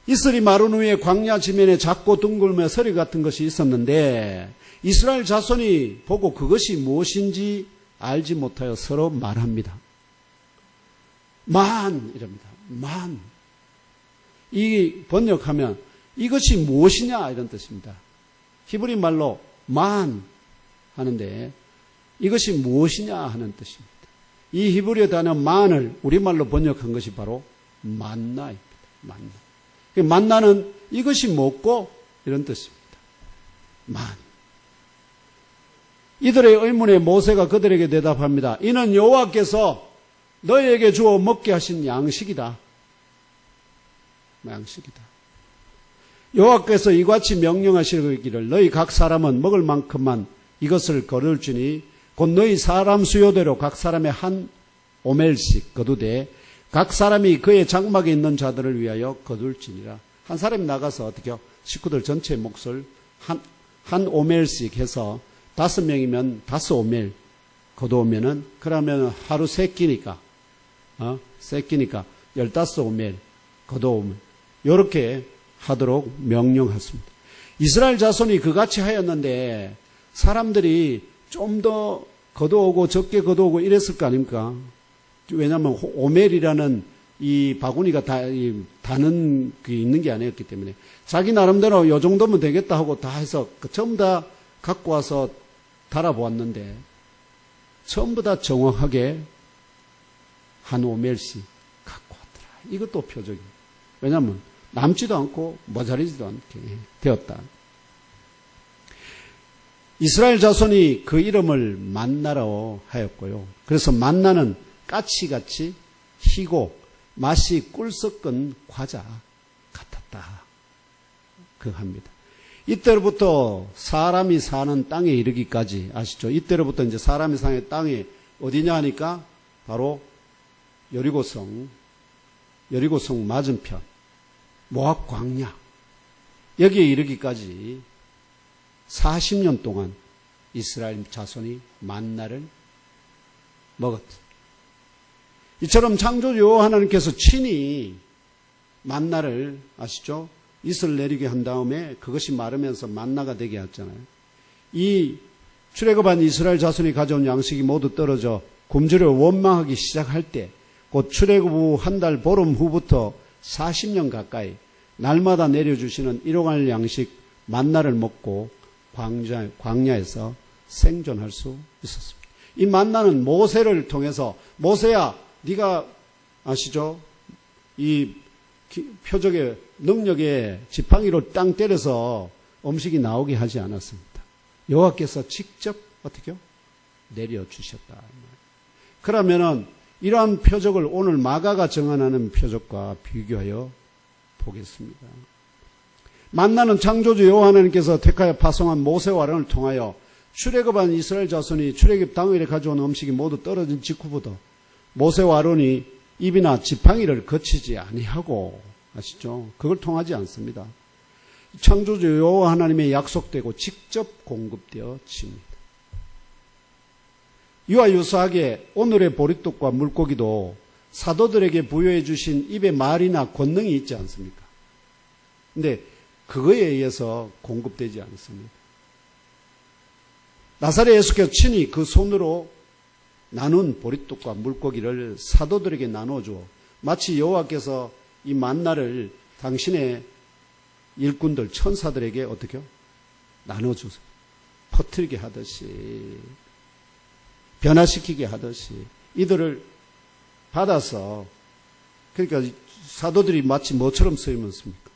이슬이 마른 후에 광야 지면에 작고 둥글며 서리 같은 것이 있었는데 이스라엘 자손이 보고 그것이 무엇인지 알지 못하여 서로 말합니다. 이랍니다. 이 번역하면 이것이 무엇이냐 이런 뜻입니다. 히브리 말로 하는데 이것이 무엇이냐 하는 뜻입니다. 이 히브리 단어 만을 우리말로 번역한 것이 바로 만나입니다. 만나는 이것이 뭐고 이런 뜻입니다. 이들의 의문에 모세가 그들에게 대답합니다. 이는 여호와께서 너희에게 주어 먹게 하신 양식이다. 여호와께서 이같이 명령하시기를 너희 각 사람은 먹을 만큼만 이것을 거둘지니 곧 너희 사람 수요대로 각 사람의 한 오멜씩 거두되 각 사람이 그의 장막에 있는 자들을 위하여 거둘지니라. 한 사람이 나가서 어떻게요? 식구들 전체의 몫을 한 오멜씩 해서 5명이면 5오멜 거두오면은 그러면 하루 3끼니까 15오멜 거두오면 이렇게 하도록 명령했습니다. 이스라엘 자손이 그같이 하였는데 사람들이 좀 더 거두오고 적게 거두오고 이랬을 거 아닙니까? 왜냐하면 오멜이라는 이 바구니가 다는 게 있는 게 아니었기 때문에 자기 나름대로 요 정도면 되겠다 하고 다 해서 전부 다 갖고 와서 달아보았는데 전부 다 정확하게 한 오멜씩 갖고 왔더라. 이것도 표적이에요. 왜냐하면 남지도 않고 모자리지도 않게 되었다. 이스라엘 자손이 그 이름을 만나라고 하였고요. 그래서 만나는 까치같이 희고 맛이 꿀 섞은 과자 같았다. 그 합니다. 이때로부터 사람이 사는 땅에 이르기까지 아시죠? 이때로부터 이제 사람이 사는 땅이 어디냐 하니까 바로 여리고성 맞은편 모압 광야 여기에 이르기까지 40년 동안 이스라엘 자손이 만나를 먹었다. 이처럼 창조주 여호와 하나님께서 친히 만나를 아시죠? 이슬 내리게 한 다음에 그것이 마르면서 만나가 되게 했잖아요. 이 출애굽한 이스라엘 자손이 가져온 양식이 모두 떨어져 굶주려 원망하기 시작할 때 곧 출애굽 후 한 달 보름 후부터 40년 가까이 날마다 내려주시는 일용할 양식 만나를 먹고 광야에서 생존할 수 있었습니다. 이 만나는 모세를 통해서 모세야 네가 아시죠? 이 표적의 능력에 지팡이로 땅 때려서 음식이 나오게 하지 않았습니다. 여호와께서 직접 어떻게요? 내려주셨다. 그러면은 이러한 표적을 오늘 마가가 정언하는 표적과 비교하여 보겠습니다. 만나는 창조주 여호와 하나님께서 택하여 파송한 모세와 아론을 통하여 출애굽한 이스라엘 자손이 출애굽 당일에 가져온 음식이 모두 떨어진 직후부터 모세와 아론이 입이나 지팡이를 거치지 아니하고 아시죠? 그걸 통하지 않습니다. 창조주 여호와 하나님의 약속되고 직접 공급되어집니다. 이와 유사하게 오늘의 보리떡과 물고기도 사도들에게 부여해 주신 입에 말이나 권능이 있지 않습니까? 근데 그거에 의해서 공급되지 않습니다. 나사렛 예수께서 친히 그 손으로 나눈 보리떡과 물고기를 사도들에게 나눠주어 마치 여호와께서 이 만나를 당신의 일꾼들 천사들에게 어떻게 나눠주세요. 퍼뜨리게 하듯이 변화시키게 하듯이 이들을 받아서 그러니까 사도들이 마치 뭐처럼 쓰이면 습니까?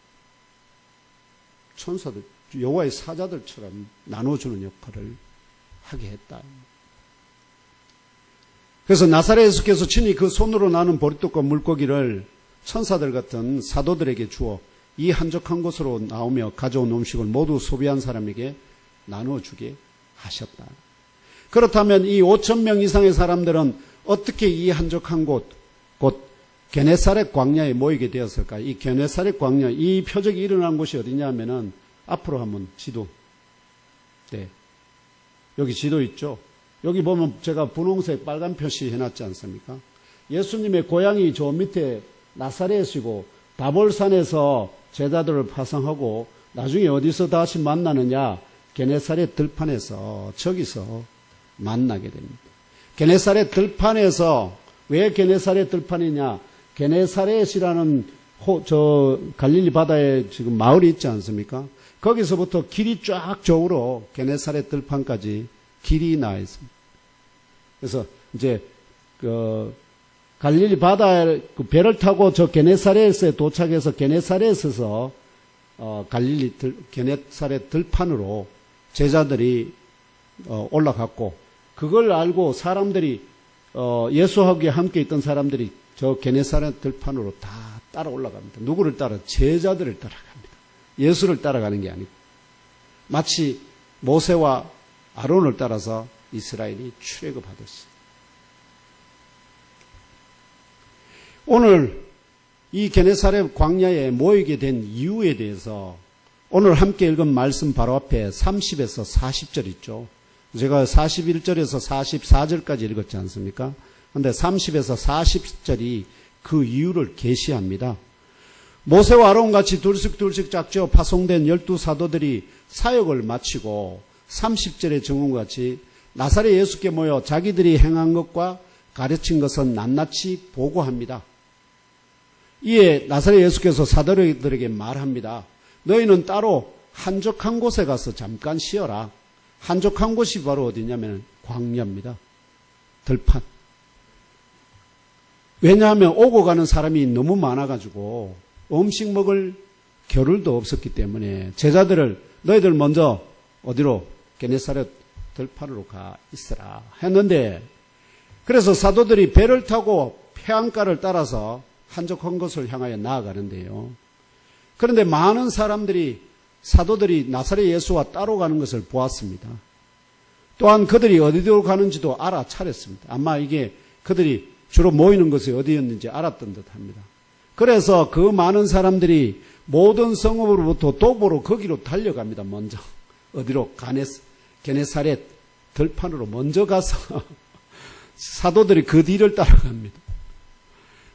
천사들 여호와의 사자들처럼 나눠주는 역할을 하게 했다. 그래서 나사렛 예수께서 친히 그 손으로 나눈 보리떡과 물고기를 천사들 같은 사도들에게 주어 이 한적한 곳으로 나오며 가져온 음식을 모두 소비한 사람에게 나누어주게 하셨다. 그렇다면 이 5,000명 이상의 사람들은 어떻게 이 한적한 곳, 곧 게네사렛 광야에 모이게 되었을까? 이 게네사렛 광야, 이 표적이 일어난 곳이 어디냐 하면은 앞으로 한번 지도. 네. 여기 지도 있죠? 여기 보면 제가 분홍색 빨간 표시 해놨지 않습니까? 예수님의 고향이 저 밑에 나사렛이고 다볼산에서 제자들을 파송하고 나중에 어디서 다시 만나느냐? 게네사렛 들판에서 저기서 만나게 됩니다. 게네사렛 들판에서 왜 게네사렛 들판이냐? 게네사렛이라는 갈릴리 바다에 지금 마을이 있지 않습니까? 거기서부터 길이 쫙 저우로 게네사렛 들판까지 길이 나 있습니다. 그래서 이제 갈릴리 바다에 배를 타고 저 게네사렛에 도착해서 게네사렛에서 게네사렛 들판으로 제자들이 올라갔고 그걸 알고 사람들이 예수하고 함께 있던 사람들이 저 게네사렛 들판으로 다 따라 올라갑니다. 누구를 따라? 제자들을 따라갑니다. 예수를 따라가는 게 아니고 마치 모세와 아론을 따라서 이스라엘이 출애굽하듯이. 오늘 이 게네사렛 광야에 모이게 된 이유에 대해서 오늘 함께 읽은 말씀 바로 앞에 30에서 40절 있죠. 제가 41절에서 44절까지 읽었지 않습니까? 그런데 30에서 40절이 그 이유를 계시합니다. 모세와 아론같이 둘씩 짝지어 파송된 12사도들이 사역을 마치고 30절의 증언같이 나사렛 예수께 모여 자기들이 행한 것과 가르친 것은 낱낱이 보고합니다. 이에 나사렛 예수께서 사도들에게 말합니다. 너희는 따로 한적한 곳에 가서 잠깐 쉬어라. 한적한 곳이 바로 어디냐면 광야입니다. 들판. 왜냐하면 오고 가는 사람이 너무 많아가지고 음식 먹을 겨를도 없었기 때문에 제자들을 너희들 먼저 어디로? 게네사렛 들판으로 가 있어라 했는데 그래서 사도들이 배를 타고 해안가를 따라서 한적한 곳을 향하여 나아가는데요. 그런데 많은 사도들이 나사렛 예수와 따로 가는 것을 보았습니다. 또한 그들이 어디로 가는지도 알아차렸습니다. 아마 이게 그들이 주로 모이는 것이 어디였는지 알았던 듯합니다. 그래서 그 많은 사람들이 모든 성읍으로부터 도보로 거기로 달려갑니다. 먼저 어디로? 게네사렛 들판으로 먼저 가서 사도들이 그 뒤를 따라갑니다.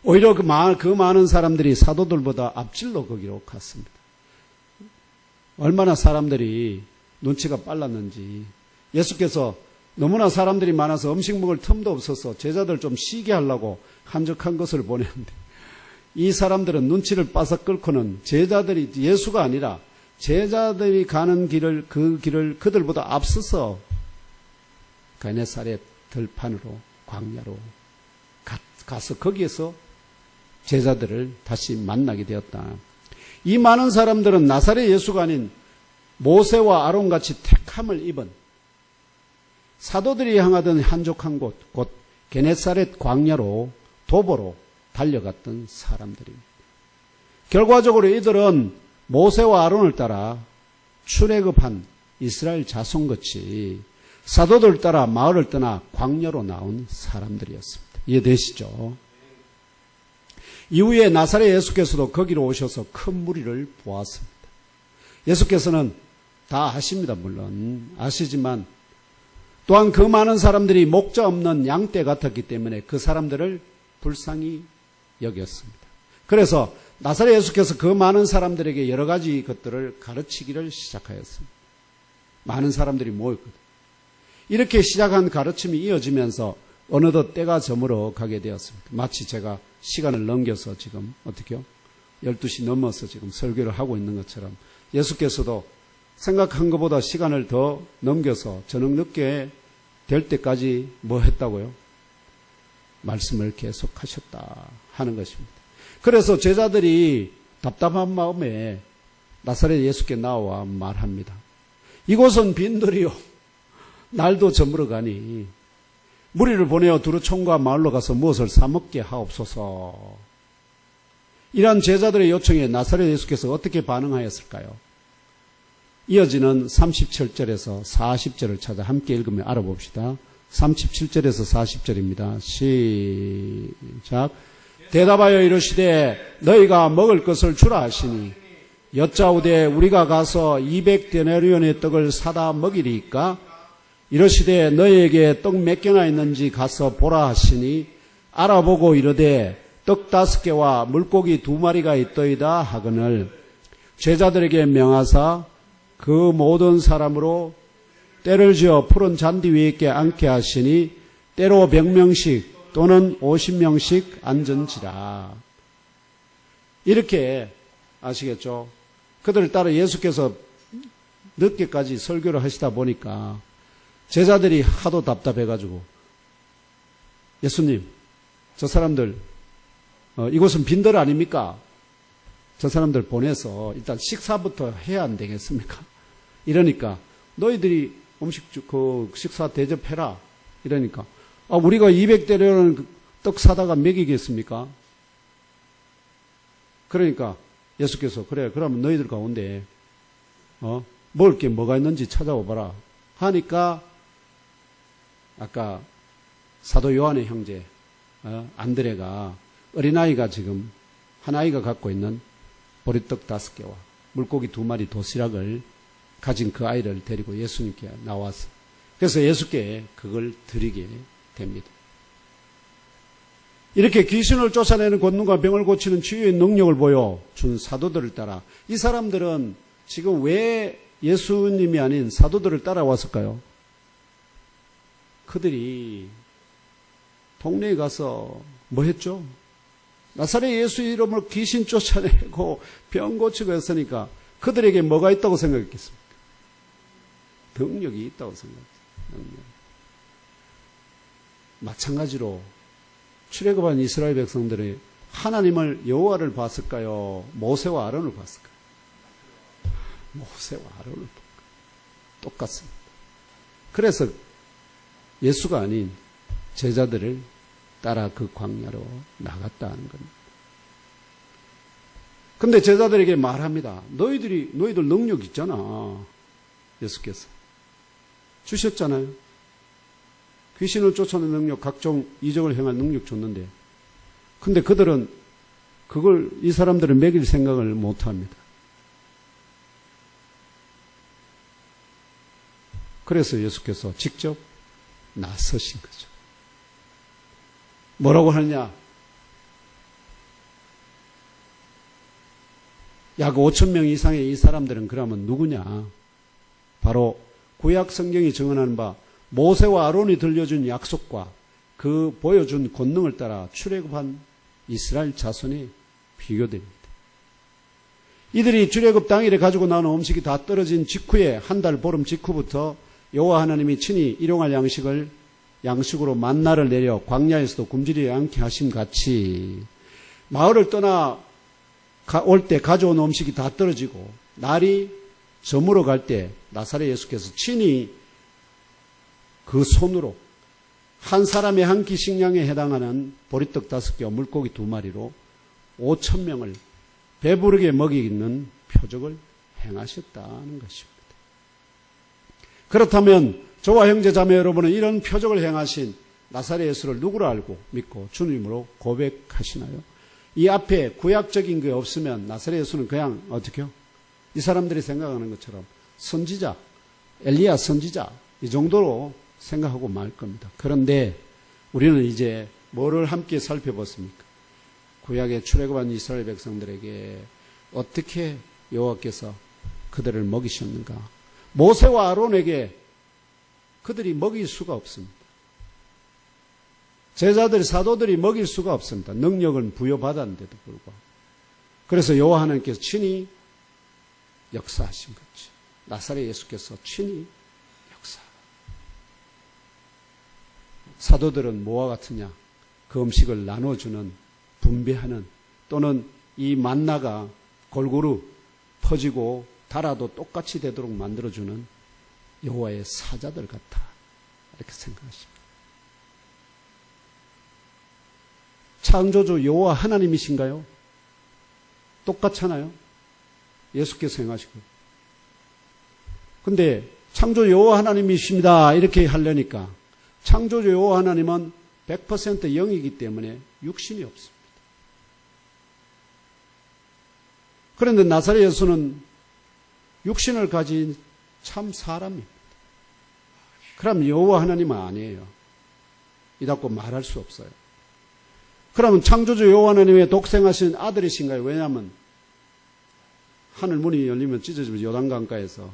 오히려 그 많은 사람들이 사도들보다 앞질러 거기로 갔습니다. 얼마나 사람들이 눈치가 빨랐는지 예수께서 너무나 사람들이 많아서 음식 먹을 틈도 없어서 제자들 좀 쉬게 하려고 한적한 것을 보냈는데 이 사람들은 눈치를 빠삭 끌고는 제자들이 예수가 아니라 제자들이 가는 그 길을 그들보다 앞서서 게네사렛 들판으로 광야로 가서 거기에서 제자들을 다시 만나게 되었다. 이 많은 사람들은 나사렛 예수가 아닌 모세와 아론같이 택함을 입은 사도들이 향하던 한적한 곳, 곧 게네사렛 광야로 도보로 달려갔던 사람들입니다. 결과적으로 이들은 모세와 아론을 따라 출애굽한 이스라엘 자손같이 사도들 따라 마을을 떠나 광야로 나온 사람들이었습니다. 이해되시죠? 이후에 나사렛 예수께서도 거기로 오셔서 큰 무리를 보았습니다. 예수께서는 다 아십니다. 물론 아시지만 또한 그 많은 사람들이 목자 없는 양떼 같았기 때문에 그 사람들을 불쌍히 여겼습니다. 그래서 나사렛 예수께서 그 많은 사람들에게 여러 가지 것들을 가르치기를 시작하였습니다. 많은 사람들이 모였거든요. 이렇게 시작한 가르침이 이어지면서 어느덧 때가 저물어 가게 되었습니다. 마치 제가 시간을 넘겨서 지금 어떻게요? 12시 넘어서 지금 설교를 하고 있는 것처럼 예수께서도 생각한 것보다 시간을 더 넘겨서 저녁 늦게 될 때까지 뭐 했다고요? 말씀을 계속하셨다 하는 것입니다. 그래서 제자들이 답답한 마음에 나사렛 예수께 나와 말합니다. 이곳은 빈들이요. 날도 저물어 가니 무리를 보내어 두루촌과 마을로 가서 무엇을 사먹게 하옵소서. 이러한 제자들의 요청에 나사렛 예수께서 어떻게 반응하였을까요? 이어지는 37절에서 40절을 찾아 함께 읽으며 알아봅시다. 37절에서 40절입니다. 시작. 대답하여 이르시되 너희가 먹을 것을 주라 하시니 여짜오되 우리가 가서 200데나리온의 떡을 사다 먹이리이까? 이르시되 너희에게 떡 몇 개나 있는지 가서 보라 하시니 알아보고 이르되 떡 5개와 물고기 2마리가 있더이다 하거늘 제자들에게 명하사 그 모든 사람으로 때를 지어 푸른 잔디 위에 있게 앉게 하시니 때로 100명씩 또는 50명씩 앉은지라. 이렇게 아시겠죠? 그들을 따라 예수께서 늦게까지 설교를 하시다 보니까 제자들이 하도 답답해가지고 예수님, 저 사람들 이곳은 빈들 아닙니까? 저 사람들 보내서 일단 식사부터 해야 안 되겠습니까? 이러니까 너희들이 식사 대접해라. 이러니까 우리가 200대려는 떡 사다가 먹이겠습니까? 그러니까 예수께서 그래 그러면 너희들 가운데 먹을 게 뭐가 있는지 찾아오봐라 하니까 아까 사도 요한의 형제 안드레가 어린아이가 지금 한 아이가 갖고 있는 보리떡 5개와 물고기 2마리 도시락을 가진 그 아이를 데리고 예수님께 나와서 그래서 예수께 그걸 드리게 됩니다. 이렇게 귀신을 쫓아내는 권능과 병을 고치는 치유의 능력을 보여준 사도들을 따라 이 사람들은 지금 왜 예수님이 아닌 사도들을 따라왔을까요? 그들이 동네에 가서 뭐 했죠? 나사렛 예수 이름으로 귀신 쫓아내고 병 고치고 했으니까 그들에게 뭐가 있다고 생각했겠습니까? 능력이 있다고 생각했어요. 능력. 마찬가지로 출애굽한 이스라엘 백성들이 하나님을 여호와를 봤을까요? 모세와 아론을 봤을까요? 모세와 아론을 볼까요? 똑같습니다. 그래서 예수가 아닌 제자들을 따라 그 광야로 나갔다는 겁니다. 근데 제자들에게 말합니다. 너희들 능력 있잖아. 예수께서 주셨잖아요. 귀신을 쫓아내는 능력, 각종 이적을 행할 능력 줬는데 근데 그들은 그걸 이 사람들을 먹일 생각을 못합니다. 그래서 예수께서 직접 나서신 거죠. 뭐라고 하느냐? 약 5,000명 이상의 이 사람들은 그러면 누구냐? 바로 구약 성경이 증언하는 바 모세와 아론이 들려준 약속과 그 보여준 권능을 따라 출애굽한 이스라엘 자손이 비교됩니다. 이들이 출애굽 당일에 가지고 나온 음식이 다 떨어진 직후에 한 달 보름 직후부터 여호와 하나님이 친히 일용할 양식으로 만나를 내려 광야에서도 굶주리지 않게 하심 같이 마을을 떠나 올 때 가져온 음식이 다 떨어지고 날이 저물어 갈 때 나사렛 예수께서 친히 그 손으로 한 사람의 한 끼 식량에 해당하는 보리떡 5개와 물고기 2마리로 5,000명을 배부르게 먹이는 표적을 행하셨다는 것입니다. 그렇다면 저와 형제 자매 여러분은 이런 표적을 행하신 나사렛 예수를 누구로 알고 믿고 주님으로 고백하시나요? 이 앞에 구약적인 게 없으면 나사렛 예수는 그냥 어떻게요? 이 사람들이 생각하는 것처럼 선지자, 엘리야 선지자 이 정도로 생각하고 말 겁니다. 그런데 우리는 이제 뭐를 함께 살펴봤습니까? 구약에 출애굽한 이스라엘 백성들에게 어떻게 여호와께서 그들을 먹이셨는가? 모세와 아론에게 그들이 먹일 수가 없습니다. 제자들, 사도들이 먹일 수가 없습니다. 능력을 부여받았는데도 불구하고. 그래서 여호와 하나님께서 친히 역사하신 거지. 나사렛 예수께서 친히 역사. 사도들은 뭐와 같으냐? 그 음식을 나눠주는, 분배하는, 또는 이 만나가 골고루 퍼지고 달아도 똑같이 되도록 만들어주는 여호와의 사자들 같다. 이렇게 생각하십니다. 창조주 여호와 하나님이신가요? 똑같잖아요. 예수께서 행하시고. 근데 창조주 여호와 하나님이십니다. 이렇게 하려니까 창조주 여호와 하나님은 100% 영이기 때문에 육신이 없습니다. 그런데 나사렛 예수는 육신을 가진 참 사람입니다. 그럼 여호와 하나님은 아니에요. 이닫고 말할 수 없어요. 그러면 창조주 여호와 하나님의 독생하신 아들이신가요? 왜냐하면 하늘 문이 열리면 찢어지면 요단강가에서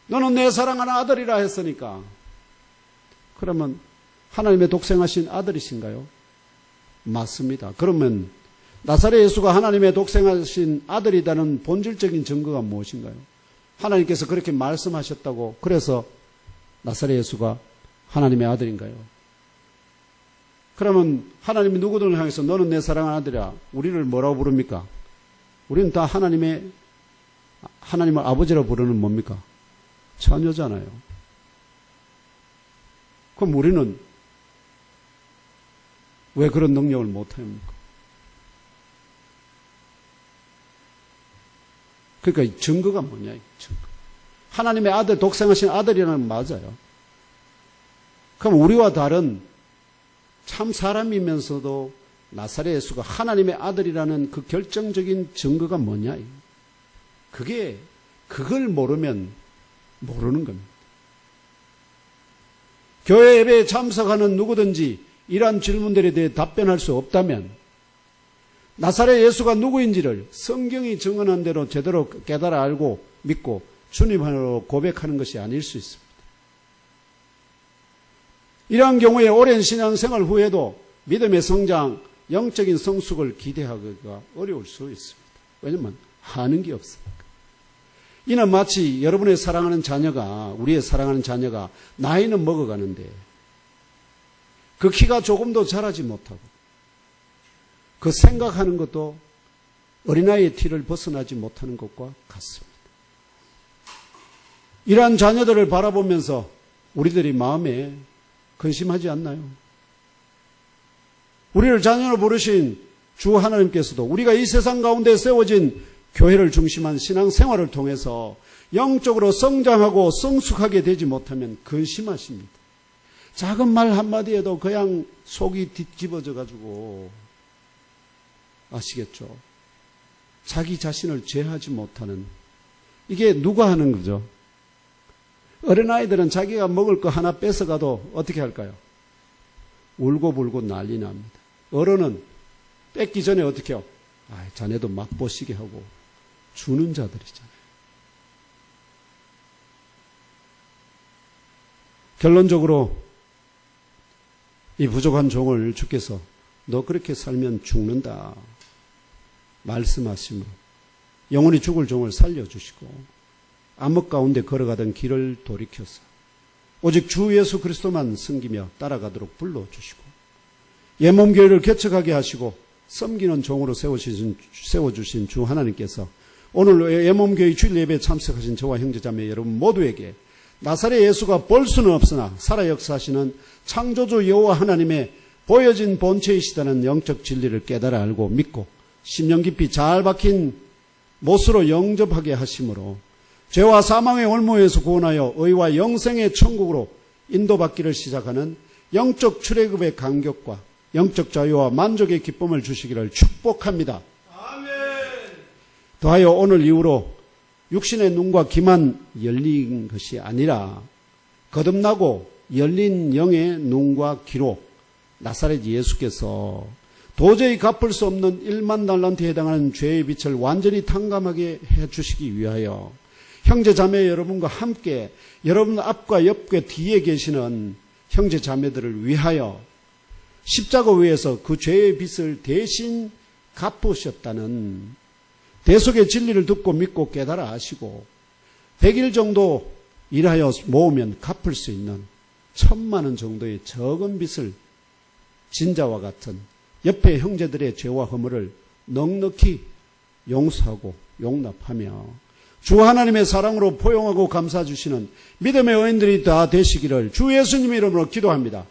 너는 내 사랑하는 아들이라 했으니까 그러면 하나님의 독생하신 아들이신가요? 맞습니다. 그러면 나사렛 예수가 하나님의 독생하신 아들이라는 본질적인 증거가 무엇인가요? 하나님께서 그렇게 말씀하셨다고 그래서 나사렛 예수가 하나님의 아들인가요? 그러면 하나님이 누구들을 향해서 너는 내 사랑하는 아들이야. 우리를 뭐라고 부릅니까? 우리는 다 하나님을 아버지라고 부르는 뭡니까? 자녀잖아요. 그럼 우리는 왜 그런 능력을 못합니까? 그러니까 증거가 뭐냐? 증거. 하나님의 아들, 독생하신 아들이라는 맞아요. 그럼 우리와 다른 참 사람이면서도 나사렛 예수가 하나님의 아들이라는 그 결정적인 증거가 뭐냐? 그걸 모르면 모르는 겁니다. 교회 예배에 참석하는 누구든지 이러한 질문들에 대해 답변할 수 없다면 나사렛 예수가 누구인지를 성경이 증언한 대로 제대로 깨달아 알고 믿고 주님으로 고백하는 것이 아닐 수 있습니다. 이러한 경우에 오랜 신앙생활 후에도 믿음의 성장, 영적인 성숙을 기대하기가 어려울 수 있습니다. 왜냐하면 하는 게 없으니까. 이는 마치 여러분의 사랑하는 자녀가, 우리의 사랑하는 자녀가 나이는 먹어가는데 그 키가 조금도 자라지 못하고 그 생각하는 것도 어린아이의 티를 벗어나지 못하는 것과 같습니다. 이러한 자녀들을 바라보면서 우리들이 마음에 근심하지 않나요? 우리를 자녀로 부르신 주 하나님께서도 우리가 이 세상 가운데 세워진 교회를 중심한 신앙생활을 통해서 영적으로 성장하고 성숙하게 되지 못하면 근심하십니다. 작은 말 한마디에도 그냥 속이 뒤집어져 가지고 아시겠죠? 자기 자신을 제하지 못하는 이게 누가 하는 거죠? 어린아이들은 자기가 먹을 거 하나 뺏어가도 어떻게 할까요? 울고불고 난리 납니다. 어른은 뺏기 전에 어떻게 해요? 자네도 맛보시게 하고 주는 자들이잖아요. 결론적으로 이 부족한 종을 주께서 너 그렇게 살면 죽는다 말씀하심으로 영원히 죽을 종을 살려주시고 암흑 가운데 걸어가던 길을 돌이켜서 오직 주 예수 그리스도만 섬기며 따라가도록 불러주시고 예몸교회를 개척하게 하시고 섬기는 종으로 세워주신 주 하나님께서 오늘 예몸교회 주일 예배에 참석하신 저와 형제자매 여러분 모두에게 나사렛 예수가 볼 수는 없으나 살아 역사하시는 창조주 여호와 하나님의 보여진 본체이시다는 영적 진리를 깨달아 알고 믿고 심령 깊이 잘 박힌 못으로 영접하게 하심으로 죄와 사망의 올무에서 구원하여 의와 영생의 천국으로 인도받기를 시작하는 영적 출애굽의 간격과 영적 자유와 만족의 기쁨을 주시기를 축복합니다. 아멘. 더하여 오늘 이후로 육신의 눈과 귀만 열린 것이 아니라 거듭나고 열린 영의 눈과 귀로 나사렛 예수께서 도저히 갚을 수 없는 1만 달란트에 해당하는 죄의 빛을 완전히 탕감하게 해주시기 위하여 형제 자매 여러분과 함께 여러분 앞과 옆과 뒤에 계시는 형제 자매들을 위하여 십자가 위에서 그 죄의 빚을 대신 갚으셨다는 대속의 진리를 듣고 믿고 깨달아 아시고 100일 정도 일하여 모으면 갚을 수 있는 1000만 원 정도의 적은 빚을 진자와 같은 옆에 형제들의 죄와 허물을 넉넉히 용서하고 용납하며 주 하나님의 사랑으로 포용하고 감싸 주시는 믿음의 어인들이 다 되시기를 주 예수님의 이름으로 기도합니다.